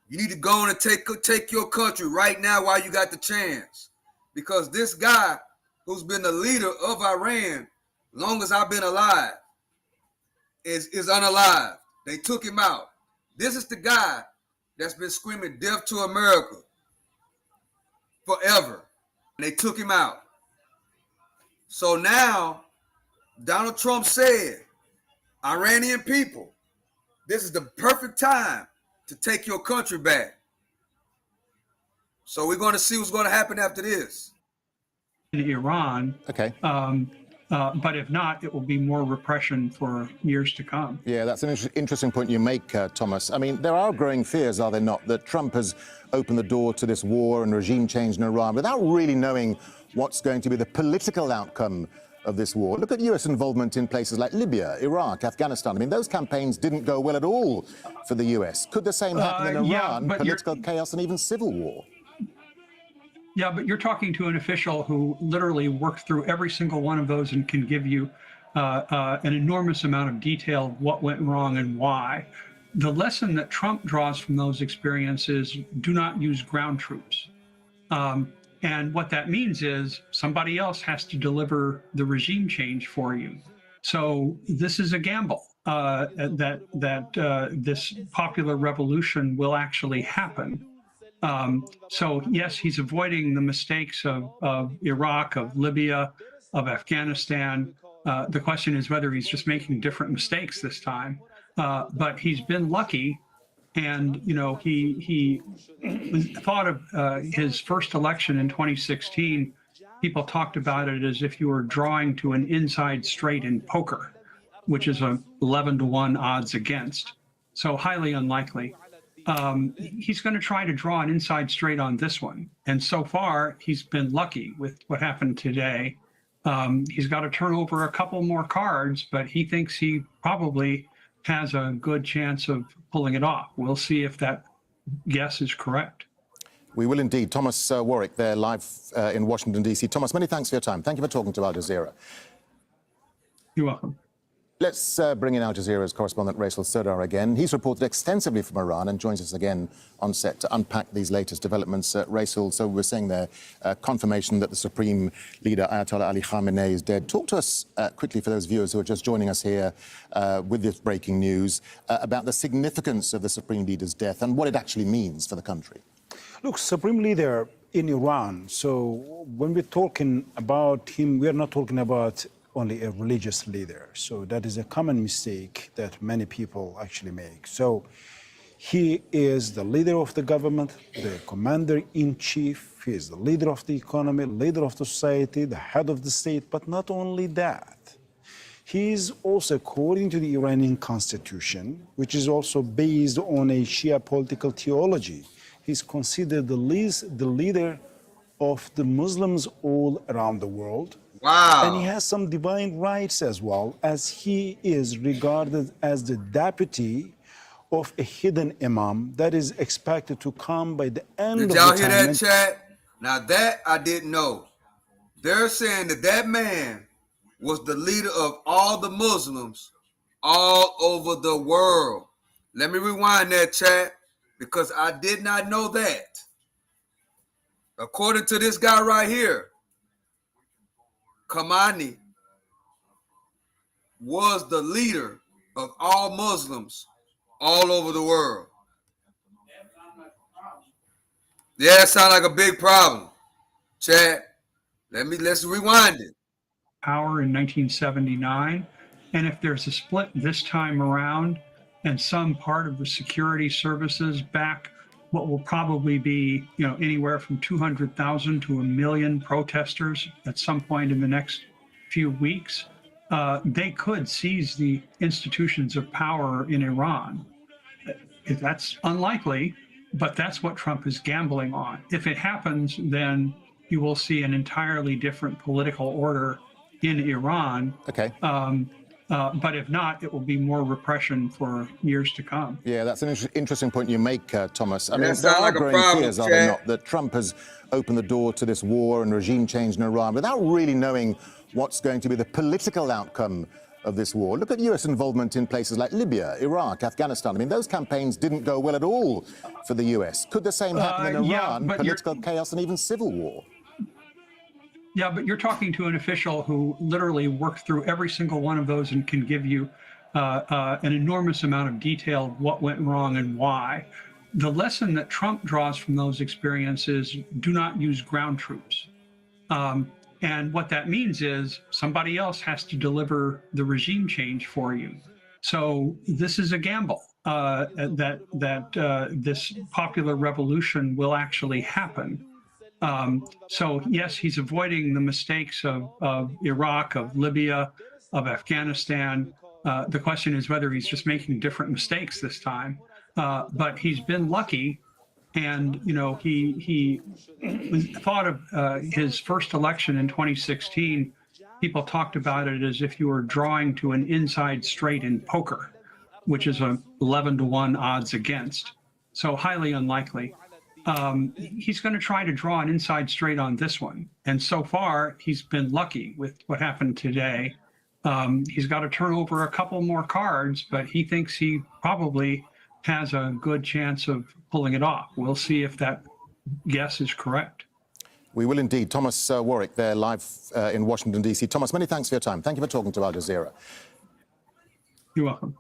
you need to go on and take your country right now while you got the chance. Because this guy who's been the leader of Iran long as I've been alive is unalive. They took him out. This is the guy that's been screaming death to America forever. And they took him out. So now Donald Trump said, Iranian people, this is the perfect time to take your country back. So we're going to see what's going to happen after this. In Iran, But if not, it will be more repression for years to come. Yeah, that's an interesting point you make, Thomas. I mean, there are growing fears, are there not, that Trump has opened the door to this war and regime change in Iran without really knowing what's going to be the political outcome of this war. Look at US involvement in places like Libya, Iraq, Afghanistan. I mean, those campaigns didn't go well at all for the US. Could the same happen in Iran? Political chaos and even civil war. Yeah, but you're talking to an official who literally worked through every single one of those and can give you an enormous amount of detail of what went wrong and why. The lesson that Trump draws from those experiences: do not use ground troops. And what that means is somebody else has to deliver the regime change for you. So this is a gamble that this popular revolution will actually happen. So yes, he's avoiding the mistakes of Iraq, of Libya, of Afghanistan. The question is whether he's just making different mistakes this time. But he's been lucky. And, you know, he thought of his first election in 2016. People talked about it as if you were drawing to an inside straight in poker, which is a 11-to-1 odds against. So highly unlikely. He's going to try to draw an inside straight on this one. And so far, he's been lucky with what happened today. He's got to turn over a couple more cards, but he thinks he probably has a good chance of pulling it off. We'll see if that guess is correct. We will indeed. Thomas Warwick there, live in Washington, D.C. Thomas, many thanks for your time. Thank you for talking to Al Jazeera. You're welcome. Let's bring in Al Jazeera's correspondent Raisal Serdar again. He's reported extensively from Iran and joins us again on set to unpack these latest developments. Raisal, so we're saying there, confirmation that the Supreme Leader Ayatollah Ali Khamenei is dead. Talk to us quickly, for those viewers who are just joining us here with this breaking news, about the significance of the Supreme Leader's death and what it actually means for the country. Look, Supreme Leader in Iran, so when we're talking about him, we're not talking about only a religious leader. So that is a common mistake that many people actually make. So he is the leader of the government, the commander-in-chief, he is the leader of the economy, leader of the society, the head of the state, but not only that. He is also, according to the Iranian constitution, which is also based on a Shia political theology, he's considered the leader of the Muslims all around the world. Wow. And he has some divine rights as well, as he is regarded as the deputy of a hidden imam that is expected to come by the end of the time. Did y'all hear that, chat? Now that I didn't know. They're saying that that man was the leader of all the Muslims all over the world. Let me rewind that, chat, because I did not know that. According to this guy right here, Khamenei was the leader of all Muslims all over the world. Yeah, it sounds like a big problem. Chad, let's rewind it. Power in 1979, and if there's a split this time around, and some part of the security services back what will probably be, you know, anywhere from 200,000 to 1 million protesters at some point in the next few weeks, they could seize the institutions of power in Iran. That's unlikely, but that's what Trump is gambling on. If it happens, then you will see an entirely different political order in Iran. Okay. But if not, it will be more repression for years to come. Yeah, that's an interesting point you make, Thomas. I mean, there are growing fears, are there not, that Trump has opened the door to this war and regime change in Iran without really knowing what's going to be the political outcome of this war. Look at US involvement in places like Libya, Iraq, Afghanistan. I mean, those campaigns didn't go well at all for the US. Could the same happen in Iran? Political chaos and even civil war. Yeah, but you're talking to an official who literally worked through every single one of those and can give you an enormous amount of detail of what went wrong and why. The lesson that Trump draws from those experiences: do not use ground troops. And what that means is somebody else has to deliver the regime change for you. So this is a gamble that this popular revolution will actually happen. So yes, he's avoiding the mistakes of Iraq, of Libya, of Afghanistan. The question is whether he's just making different mistakes this time. But he's been lucky, and he thought of his first election in 2016. People talked about it as if you were drawing to an inside straight in poker, which is a 11-to-1 odds against. So highly unlikely. He's going to try to draw an inside straight on this one. And so far, he's been lucky with what happened today. He's got to turn over a couple more cards, but he thinks he probably has a good chance of pulling it off. We'll see if that guess is correct. We will indeed. Thomas Warwick there live in Washington, D.C. Thomas, many thanks for your time. Thank you for talking to Al Jazeera. You're welcome.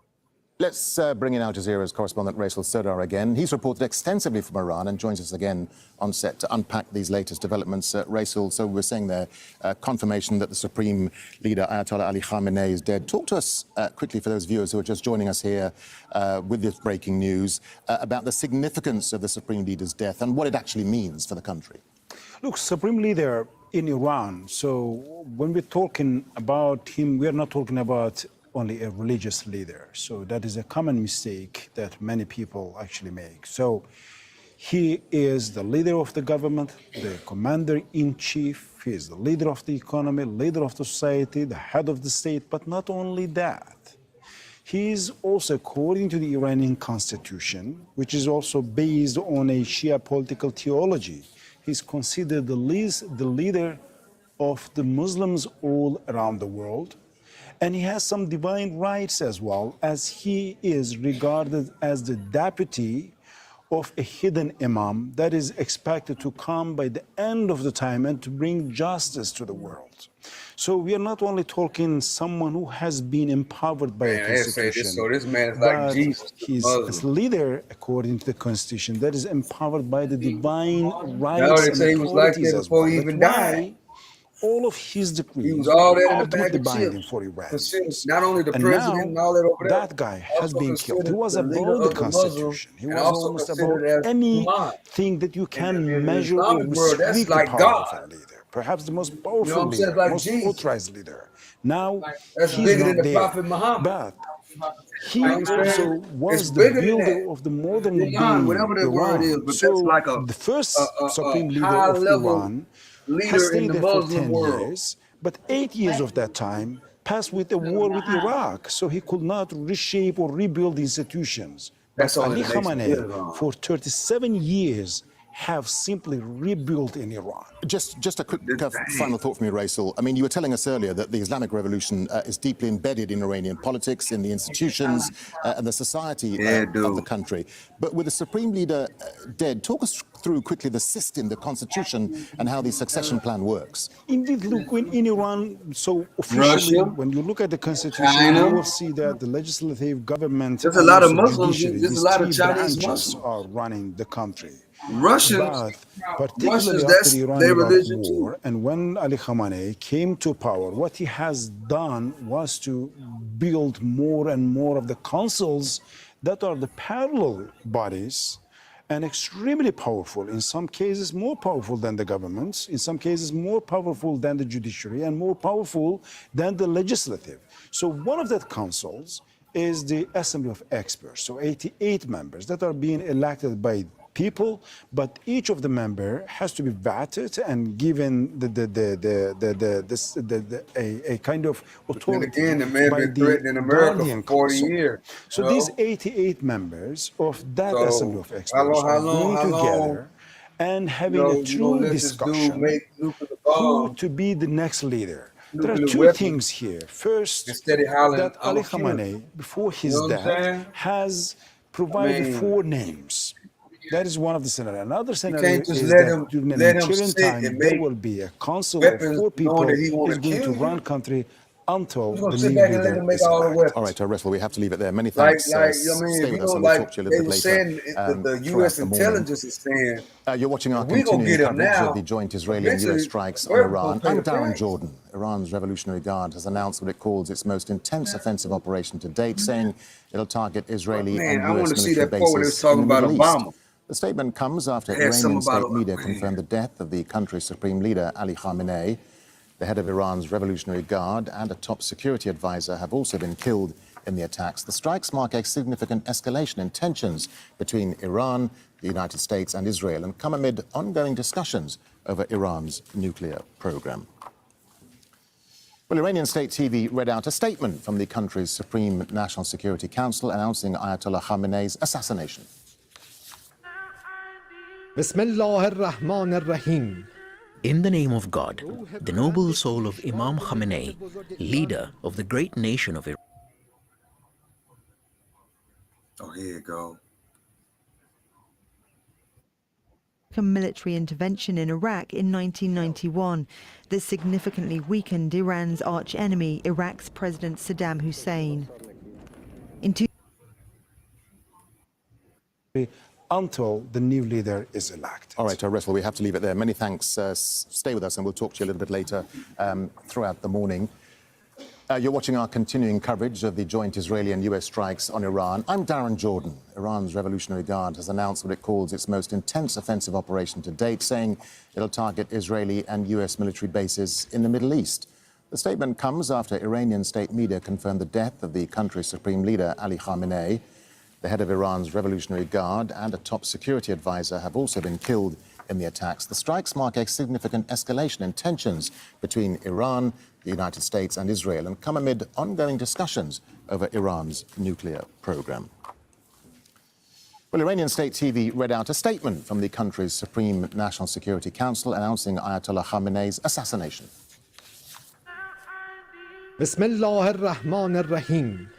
Let's bring in Al Jazeera's correspondent Raisal Serdar again. He's reported extensively from Iran and joins us again on set to unpack these latest developments. Raisal, so we're saying there, confirmation that the Supreme Leader Ayatollah Ali Khamenei is dead. Talk to us quickly, for those viewers who are just joining us here with this breaking news, about the significance of the Supreme Leader's death and what it actually means for the country. Look, Supreme Leader in Iran, so when we're talking about him, we're not talking about only a religious leader. So that is a common mistake that many people actually make. So he is the leader of the government, the commander-in-chief, he is the leader of the economy, leader of the society, the head of the state, but not only that. He is also, according to the Iranian constitution, which is also based on a Shia political theology, he's considered the leader of the Muslims all around the world. And he has some divine rights as well, as he is regarded as the deputy of a hidden imam that is expected to come by the end of the time and to bring justice to the world. So we are not only talking someone who has been empowered by a constitution, so this man is like Jesus, he's a leader, according to the constitution, that is empowered by the divine rights and authorities as well. He even died. All of his decrees he was all that in the bag ultimately of binding chips. for Iranians. Not only the And president now, and all that over there. that guy has been killed. He was above the constitution. He was almost above anything that you can measure or restrict the power of a leader. Perhaps the most powerful leader, most authorized leader. Now, he's not there. But he also was the builder of the modern being Iran. So the first supreme leader of Iran has stayed there for 10 years, but 8 years of that time passed with a war with Iraq, so he could not reshape or rebuild institutions. But Ali Khamenei, for 37 years, have simply rebuilt in Iran. Just a quick final thought from you, Raisal. I mean, you were telling us earlier that the Islamic Revolution is deeply embedded in Iranian politics, in the institutions and the society of the country. But with the Supreme Leader dead, talk us through quickly the system, the constitution, and how the succession plan works. Indeed, look, in Iran, so officially, when you look at the constitution, you will see that the legislative government, there's a lot of Muslims, there's a lot of Chinese branches are running the country. Russians, particularly after the Iran-Iraq war, and when Ali Khamenei came to power, what he has done was to build more and more of the councils that are the parallel bodies and extremely powerful, in some cases more powerful than the governments, in some cases more powerful than the judiciary, and more powerful than the legislative. So one of that councils is the Assembly of Experts, so 88 members that are being elected by people, but each of the member has to be vetted and given a kind of authority by the Guardian Council. So these 88 members of that Assembly of Experts are going together and having a true discussion who to be the next leader. There are two things here. First, that Ali Khamenei, before his death, has provided 4 names. That is one of the scenarios. Another scenario is that during an interim time, there will be a council of 4 people who is going to run country until the new leader is elected. All right, Raisal, we have to leave it there. Many thanks. Stay with us and we'll talk to you a little bit later. The U.S. intelligence is saying, you're watching our continuing coverage of the joint Israeli and U.S. strikes on Iran. I'm Darren Jordan. Iran's Revolutionary Guard has announced what it calls its most intense offensive operation to date, saying it'll target Israeli and U.S. military bases in the Middle East. The statement comes after Iranian state media confirmed the death of the country's supreme leader, Ali Khamenei. The head of Iran's Revolutionary Guard and a top security advisor have also been killed in the attacks. The strikes mark a significant escalation in tensions between Iran, the United States and Israel and come amid ongoing discussions over Iran's nuclear program. Well, Iranian state TV read out a statement from the country's Supreme National Security Council announcing Ayatollah Khamenei's assassination. Bismillah ar-Rahman ar-Rahim. In the name of God, the noble soul of Imam Khamenei, leader of the great nation of Iran. Oh, here you go. Military intervention in Iraq in 1991 that significantly weakened Iran's arch-enemy, Iraq's President Saddam Hussein. Until the new leader is elected. All right, Russell, we have to leave it there. Many thanks. Stay with us and we'll talk to you a little bit later throughout the morning. You're watching our continuing coverage of the joint Israeli and US strikes on Iran. I'm Darren Jordan. Iran's Revolutionary Guard has announced what it calls its most intense offensive operation to date, saying it'll target Israeli and US military bases in the Middle East. The statement comes after Iranian state media confirmed the death of the country's supreme leader, Ali Khamenei. The head of Iran's Revolutionary Guard and a top security advisor have also been killed in the attacks. The strikes mark a significant escalation in tensions between Iran, the United States and Israel and come amid ongoing discussions over Iran's nuclear program. Well, Iranian state TV read out a statement from the country's Supreme National Security Council announcing Ayatollah Khamenei's assassination. Bismillah ar-Rahman ar-Rahim.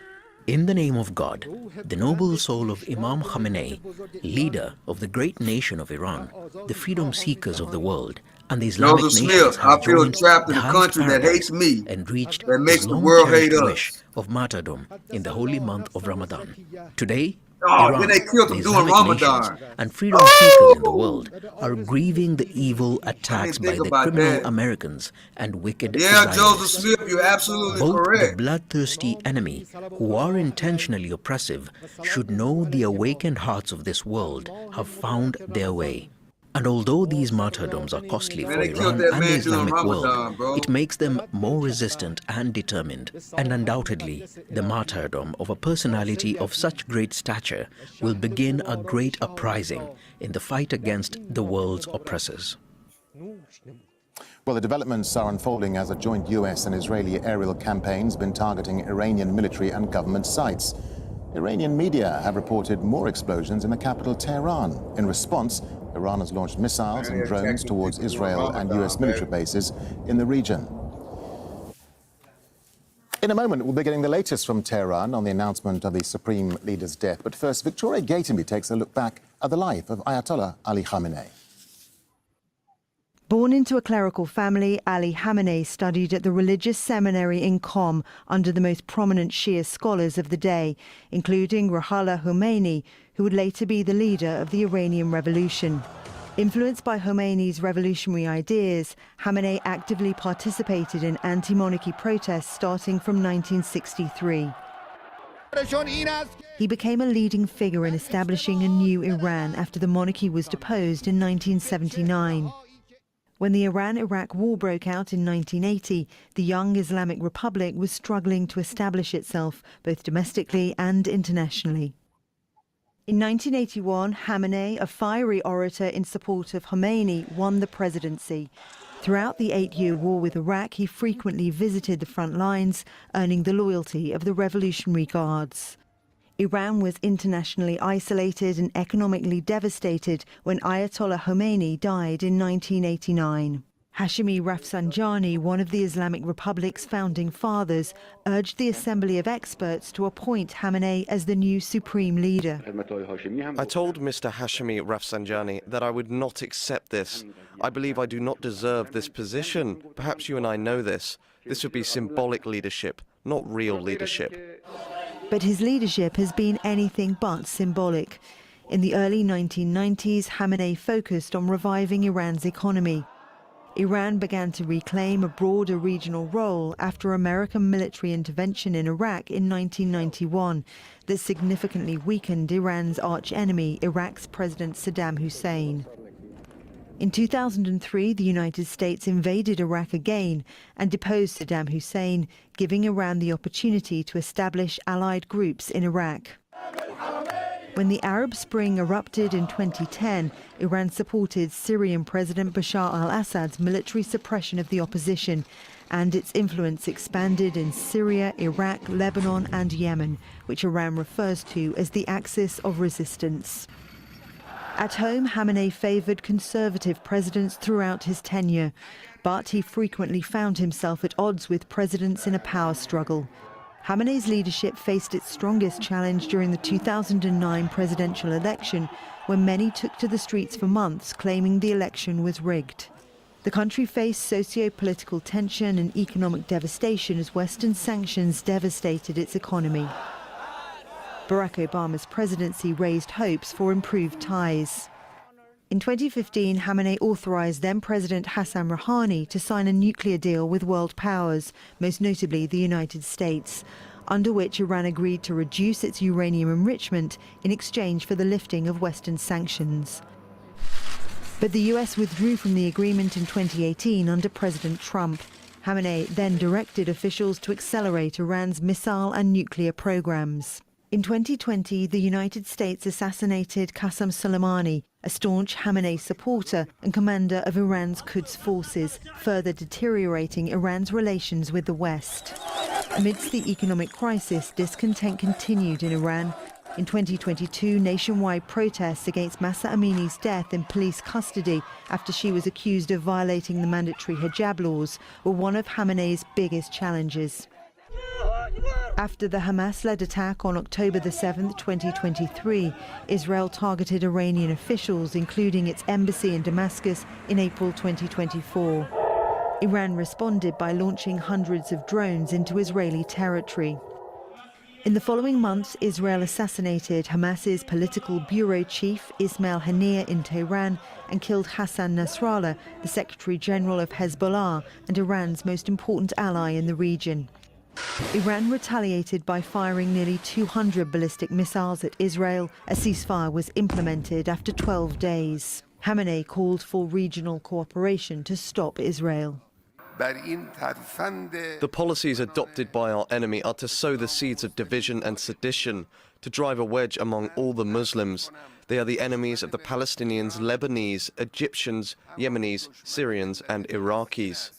In the name of God, the noble soul of Imam Khamenei, leader of the great nation of Iran, the freedom seekers of the world, and the Islamic nations have joined trapped in a country that hates me, and reached that makes the world hate us. Wish of martyrdom in the holy month of Ramadan. Today, Oh, Iran, then they killed him the during Islamic Ramadan. nations, and freedom seekers in the world are grieving the evil attacks by the criminal Americans and wicked Zionists. Joseph Smith, you're absolutely Both correct. the bloodthirsty enemy, who are intentionally oppressive, should know the awakened hearts of this world have found their way. And although these martyrdoms are costly for Iran and the Islamic world, it makes them more resistant and determined. And undoubtedly, the martyrdom of a personality of such great stature will begin a great uprising in the fight against the world's oppressors. Well, the developments are unfolding as a joint US and Israeli aerial campaign's been targeting Iranian military and government sites. Iranian media have reported more explosions in the capital, Tehran. In response, Iran has launched missiles and drones towards Israel and US military bases in the region. In a moment, we'll be getting the latest from Tehran on the announcement of the Supreme Leader's death. But first, Victoria Gatenby takes a look back at the life of Ayatollah Ali Khamenei. Born into a clerical family, Ali Khamenei studied at the religious seminary in Qom under the most prominent Shia scholars of the day, including Ruhollah Khomeini, who would later be the leader of the Iranian Revolution. Influenced by Khomeini's revolutionary ideas, Khamenei actively participated in anti-monarchy protests starting from 1963. He became a leading figure in establishing a new Iran after the monarchy was deposed in 1979. When the Iran-Iraq war broke out in 1980, the young Islamic Republic was struggling to establish itself, both domestically and internationally. In 1981, Khamenei, a fiery orator in support of Khomeini, won the presidency. Throughout the 8-year war with Iraq, he frequently visited the front lines, earning the loyalty of the Revolutionary Guards. Iran was internationally isolated and economically devastated when Ayatollah Khomeini died in 1989. Hashemi Rafsanjani, one of the Islamic Republic's founding fathers, urged the Assembly of Experts to appoint Khamenei as the new supreme leader. I told Mr. Hashemi Rafsanjani that I would not accept this. I believe I do not deserve this position. Perhaps you and I know this. This would be symbolic leadership, not real leadership. But his leadership has been anything but symbolic. In the early 1990s, Khamenei focused on reviving Iran's economy. Iran began to reclaim a broader regional role after American military intervention in Iraq in 1991 that significantly weakened Iran's archenemy, Iraq's President Saddam Hussein. In 2003, the United States invaded Iraq again and deposed Saddam Hussein, giving Iran the opportunity to establish allied groups in Iraq. When the Arab Spring erupted in 2010, Iran supported Syrian President Bashar al-Assad's military suppression of the opposition, and its influence expanded in Syria, Iraq, Lebanon and Yemen, which Iran refers to as the axis of resistance. At home, Khamenei favoured conservative presidents throughout his tenure, but he frequently found himself at odds with presidents in a power struggle. Khamenei's leadership faced its strongest challenge during the 2009 presidential election, when many took to the streets for months claiming the election was rigged. The country faced socio-political tension and economic devastation as Western sanctions devastated its economy. Barack Obama's presidency raised hopes for improved ties. In 2015, Khamenei authorized then-President Hassan Rouhani to sign a nuclear deal with world powers, most notably the United States, under which Iran agreed to reduce its uranium enrichment in exchange for the lifting of Western sanctions. But the US withdrew from the agreement in 2018 under President Trump. Khamenei then directed officials to accelerate Iran's missile and nuclear programs. In 2020, the United States assassinated Qasem Soleimani, a staunch Khamenei supporter and commander of Iran's Quds forces, further deteriorating Iran's relations with the West. Amidst the economic crisis, discontent continued in Iran. In 2022, nationwide protests against Mahsa Amini's death in police custody after she was accused of violating the mandatory hijab laws were one of Khamenei's biggest challenges. After the Hamas-led attack on October 7, 2023, Israel targeted Iranian officials, including its embassy in Damascus, in April 2024. Iran responded by launching hundreds of drones into Israeli territory. In the following months, Israel assassinated Hamas's political bureau chief, Ismail Haniyeh, in Tehran and killed Hassan Nasrallah, the Secretary General of Hezbollah and Iran's most important ally in the region. Iran retaliated by firing nearly 200 ballistic missiles at Israel. A ceasefire was implemented after 12 days. Khamenei called for regional cooperation to stop Israel. The policies adopted by our enemy are to sow the seeds of division and sedition, to drive a wedge among all the Muslims. They are the enemies of the Palestinians, Lebanese, Egyptians, Yemenis, Syrians and Iraqis.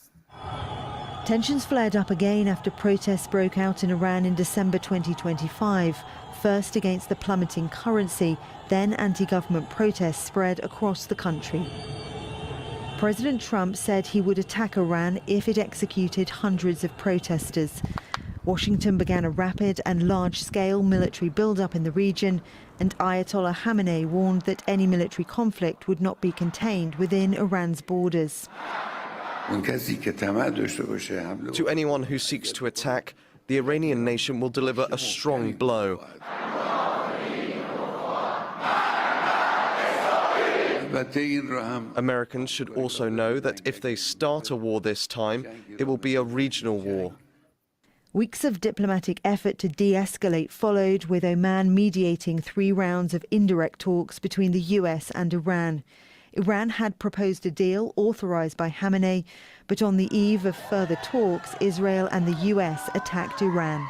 Tensions flared up again after protests broke out in Iran in December 2025, first against the plummeting currency, then anti-government protests spread across the country. President Trump said he would attack Iran if it executed hundreds of protesters. Washington began a rapid and large-scale military build-up in the region, and Ayatollah Khamenei warned that any military conflict would not be contained within Iran's borders. To anyone who seeks to attack, the Iranian nation will deliver a strong blow. Americans should also know that if they start a war this time, it will be a regional war. Weeks of diplomatic effort to de-escalate followed, with Oman mediating 3 rounds of indirect talks between the US and Iran. Iran had proposed a deal authorized by Khamenei, but on the eve of further talks, Israel and the US attacked Iran.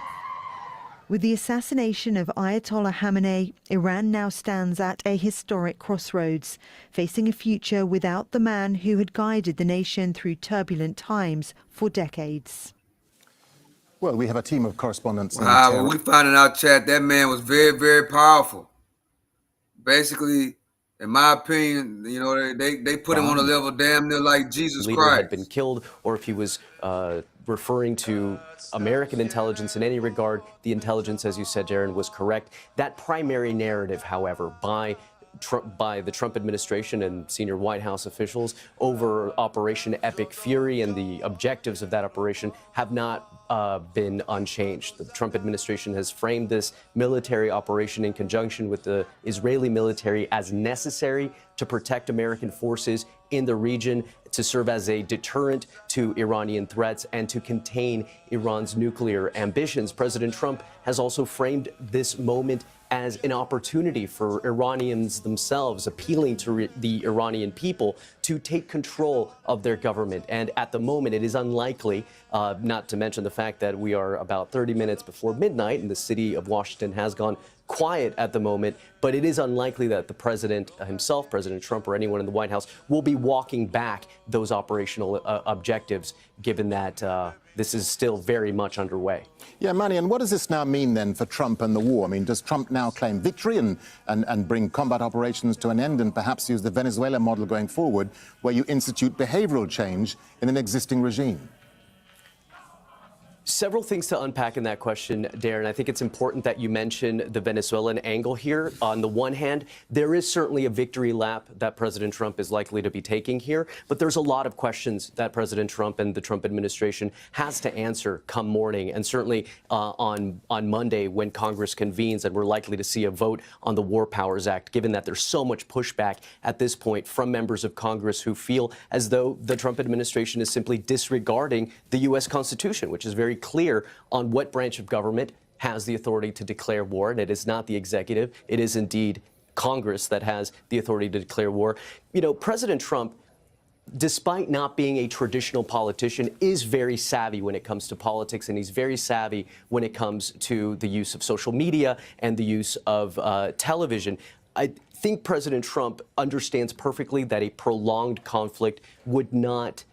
With the assassination of Ayatollah Khamenei, Iran now stands at a historic crossroads, facing a future without the man who had guided the nation through turbulent times for decades. Well, we have a team of correspondents. Well, we found in our chat that man was very, very powerful. Basically, in my opinion, you know, they put him on a level damn near like Jesus leader Christ. Had been killed, or if he was referring to American intelligence in any regard. The intelligence, as you said, Darren, was correct. That primary narrative, however, by by the Trump administration and senior White House officials over Operation Epic Fury, and the objectives of that operation have not been unchanged. The Trump administration has framed this military operation in conjunction with the Israeli military as necessary to protect American forces in the region, to serve as a deterrent to Iranian threats, and to contain Iran's nuclear ambitions. President Trump has also framed this moment as an opportunity for Iranians themselves, appealing to the Iranian people to take control of their government. And at the moment, it is unlikely, not to mention the fact that we are about 30 minutes before midnight and the city of Washington has gone quiet at the moment, but it is unlikely that the president himself, President Trump, or anyone in the White House will be walking back those operational objectives, given that this is still very much underway. Yeah, Mani, and what does this now mean then for Trump and the war? I mean, does Trump now claim victory and bring combat operations to an end, and perhaps use the Venezuela model going forward, where you institute behavioral change in an existing regime? Several things to unpack in that question, Darren. I think it's important that you mention the Venezuelan angle here. On the one hand, there is certainly a victory lap that President Trump is likely to be taking here, but there's a lot of questions that President Trump and the Trump administration has to answer come morning, and certainly on Monday when Congress convenes, and we're likely to see a vote on the War Powers Act, given that there's so much pushback at this point from members of Congress who feel as though the Trump administration is simply disregarding the U.S. Constitution, which is very clear on what branch of government has the authority to declare war, and it is not the executive. It is indeed Congress that has the authority to declare war. You know, President Trump, despite not being a traditional politician, is very savvy when it comes to politics, and he's very savvy when it comes to the use of social media and the use of television. I think President Trump understands perfectly that a prolonged conflict would not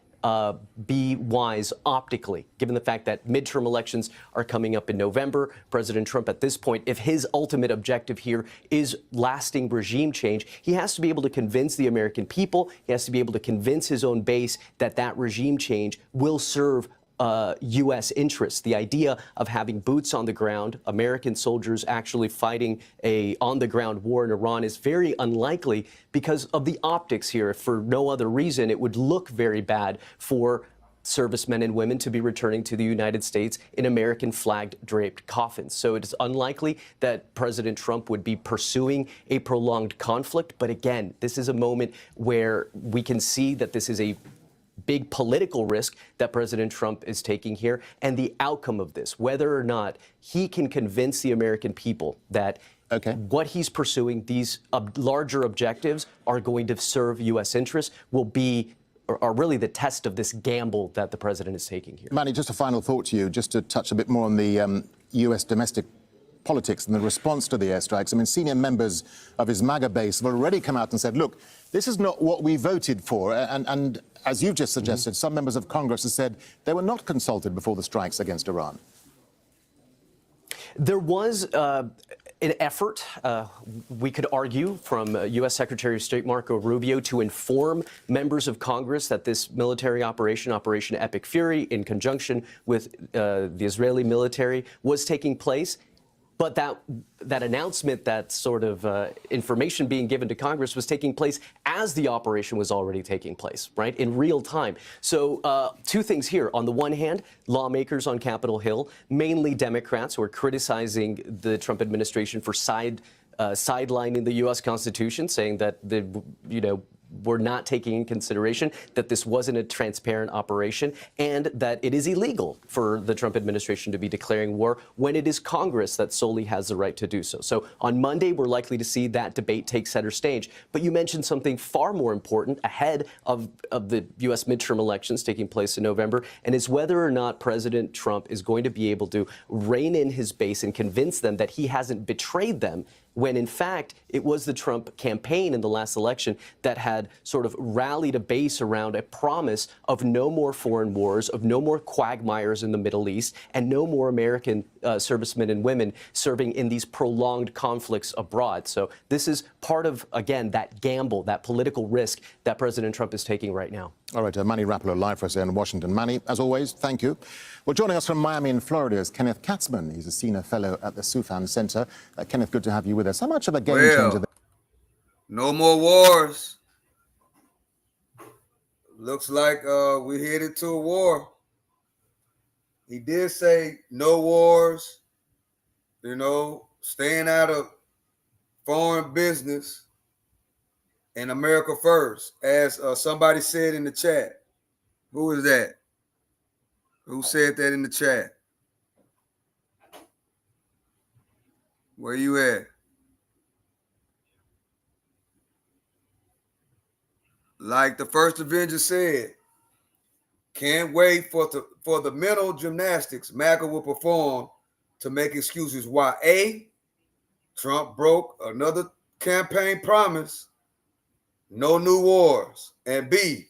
be wise optically, given the fact that midterm elections are coming up in November. President Trump, at this point, if his ultimate objective here is lasting regime change, he has to be able to convince the American people, he has to be able to convince his own base that that regime change will serve U.S. interests. The idea of having boots on the ground, American soldiers actually fighting a on-the-ground war in Iran, is very unlikely because of the optics here. If for no other reason, it would look very bad for servicemen and women to be returning to the United States in American flagged draped coffins. So it is unlikely that President Trump would be pursuing a prolonged conflict. But again, this is a moment where we can see that this is a big political risk that President Trump is taking here, and the outcome of this, whether or not he can convince the American people that what he's pursuing, these larger objectives, are going to serve U.S. interests, will be are really the test of this gamble that the president is taking here. Mani, just a final thought to you, just to touch a bit more on the U.S. domestic politics and the response to the airstrikes. I mean, senior members of his MAGA base have already come out and said, look, this is not what we voted for. And as you've just suggested, some members of Congress have said they were not consulted before the strikes against Iran. There was an effort, we could argue, from U.S. Secretary of State Marco Rubio to inform members of Congress that this military operation, Operation Epic Fury, in conjunction with the Israeli military, was taking place. But that announcement, that sort of information being given to Congress, was taking place as the operation was already taking place, right, in real time. So two things here. On the one hand, lawmakers on Capitol Hill, mainly Democrats, who are criticizing the Trump administration for sidelining the U.S. Constitution, saying that we're not taking in consideration that this wasn't a transparent operation, and that it is illegal for the Trump administration to be declaring war when it is Congress that solely has the right to do so. So on Monday, we're likely to see that debate take center stage. But you mentioned something far more important ahead of the U.S. midterm elections taking place in November, and is whether or not President Trump is going to be able to rein in his base and convince them that he hasn't betrayed them, when in fact it was the Trump campaign in the last election that had sort of rallied a base around a promise of no more foreign wars, of no more quagmires in the Middle East, and no more American servicemen and women serving in these prolonged conflicts abroad. So this is part of, again, that gamble, that political risk that President Trump is taking right now. All right, Mani Rapolo live for us here in Washington. Mani, as always, thank you. Well, joining us from Miami in Florida is Kenneth Katzman. He's a senior fellow at the Soufan Center. Kenneth, good to have you with us. How much of a game changer? No more wars. Looks like we're headed to a war. He did say no wars, staying out of foreign business and America first, as somebody said in the chat. Who is that? Who said that in the chat? Where you at? Like the first Avenger said, can't wait for the mental gymnastics MAGA will perform to make excuses why A, Trump broke another campaign promise, no new wars, and B,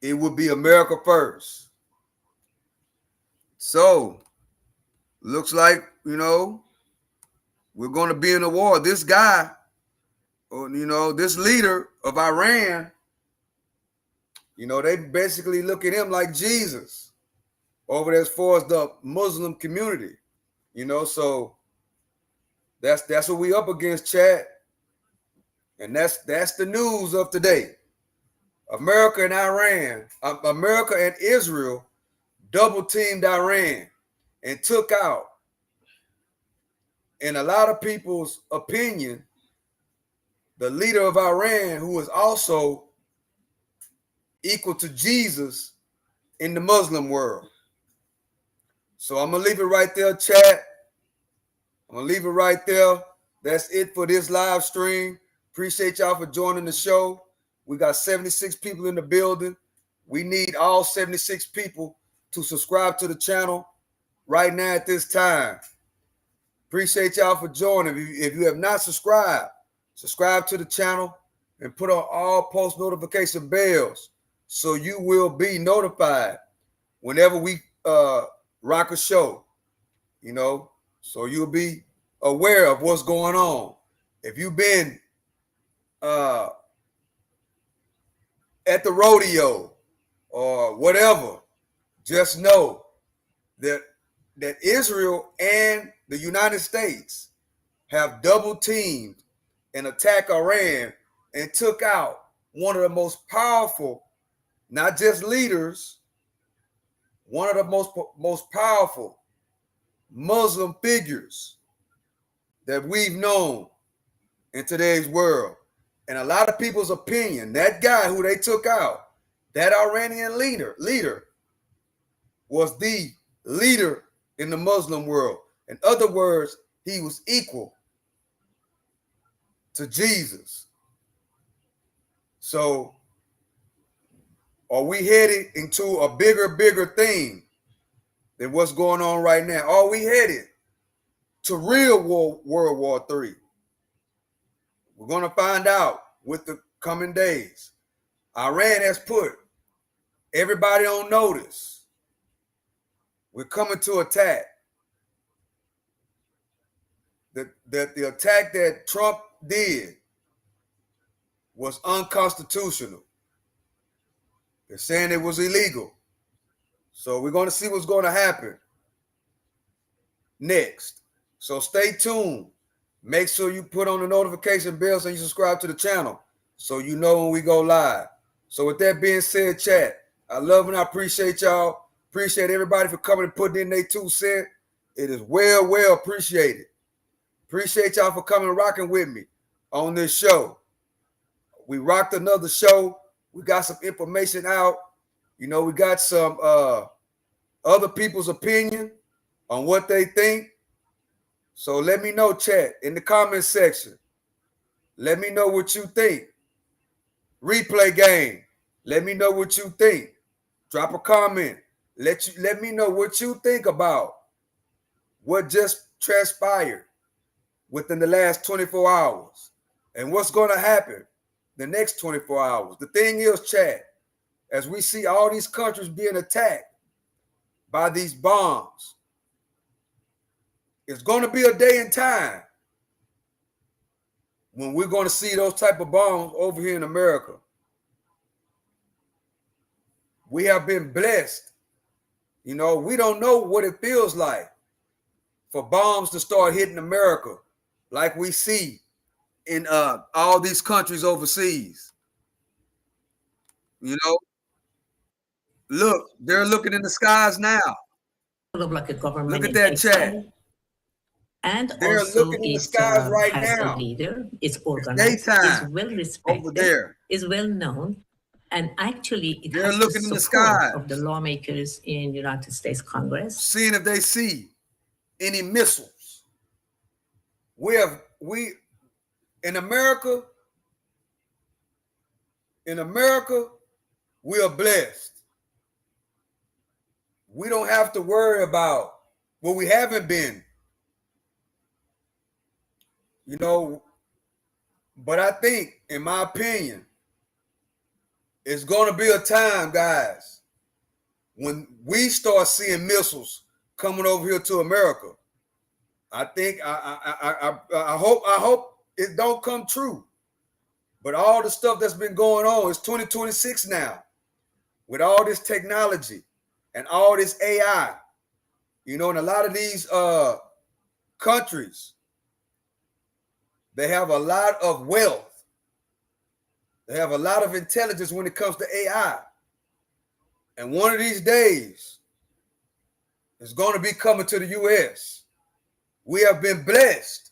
it would be America first. So, looks like, we're going to be in a war. This guy, this leader of Iran, they basically look at him like Jesus over there as far as the Muslim community, so that's what we up against, Chad. And that's the news of today. America and Iran, America and Israel double teamed Iran and took out, in a lot of people's opinion, the leader of Iran, who is also equal to Jesus in the Muslim world. So I'm going to leave it right there, chat. I'm going to leave it right there. That's it for this live stream. Appreciate y'all for joining the show. We got 76 people in the building. We need all 76 people to subscribe to the channel right now at this time. Appreciate y'all for joining. If you have not subscribed, subscribe to the channel and put on all post notification bells so you will be notified whenever we rock a show, so you'll be aware of what's going on. If you've been at the rodeo or whatever, just know that Israel and the United States have double teamed and attacked Iran and took out one of the most powerful, not just leaders, one of the most powerful Muslim figures that we've known in today's world. And a lot of people's opinion, that guy who they took out, that Iranian leader was the leader in the Muslim world. In other words, he was equal to Jesus. So are we headed into a bigger thing than what's going on right now? Are we headed to real World War III? We're going to find out with the coming days. Iran has put everybody on notice. We're coming to attack. The attack that Trump did was unconstitutional. They're saying it was illegal. So we're going to see what's going to happen next. So stay tuned. Make sure you put on the notification bell so you subscribe to the channel so you know when we go live. So with that being said, chat, I love and I appreciate y'all. Appreciate everybody for coming and putting in their 2 cents. It is well appreciated. Appreciate y'all for coming and rocking with me on this show. We rocked another show. We got some information out. We got some other people's opinion on what they think. So let me know, chat, in the comment section. Let me know what you think. Replay game. Let me know what you think. Drop a comment. Let me know what you think about what just transpired within the last 24 hours and what's going to happen the next 24 hours. The thing is, chat, as we see all these countries being attacked by these bombs, it's going to be a day and time when we're going to see those type of bombs over here in America. We have been blessed. We don't know what it feels like for bombs to start hitting America like we see in all these countries overseas. You know, look, they're looking in the skies now. Like a government look at that chat. And they're also looking in the it skies right has now. a leader, it's organized, it's it's well respected, over there. Is well known, and actually it they're has looking the in the support skies of the lawmakers in United States Congress. Seeing if they see any missiles. We in America, we are blessed. We don't have to worry about what we haven't been. You know, but I think, in my opinion, it's going to be a time, guys, when we start seeing missiles coming over here to America. I think I hope it don't come true. But all the stuff that's been going on, it's 2026 now, with all this technology and all this AI. You know, and a lot of these countries, they have a lot of wealth. They have a lot of intelligence when it comes to AI. And one of these days, it's going to be coming to the U.S. We have been blessed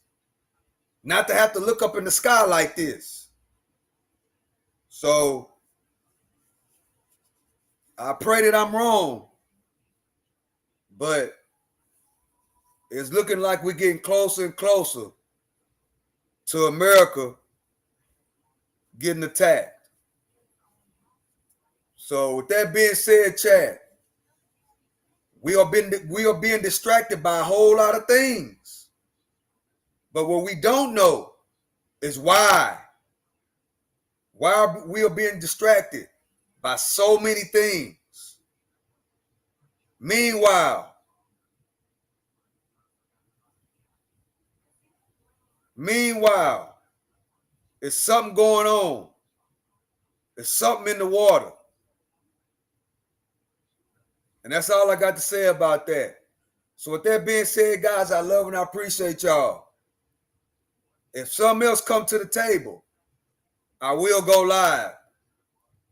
not to have to look up in the sky like this. So I pray that I'm wrong, but it's looking like we're getting closer and closer to America getting attacked. So with that being said, Chad, we are being distracted by a whole lot of things. But what we don't know is why. Why we are being distracted by so many things. Meanwhile, there's something going on. There's something in the water. And that's all I got to say about that. So with that being said, guys, I love and I appreciate y'all. If something else come to the table, I will go live.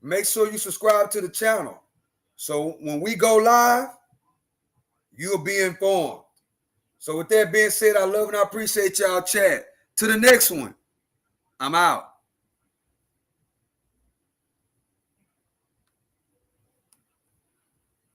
Make sure you subscribe to the channel. So when we go live, you'll be informed. So with that being said, I love and I appreciate y'all. Chat. To the next one. I'm out.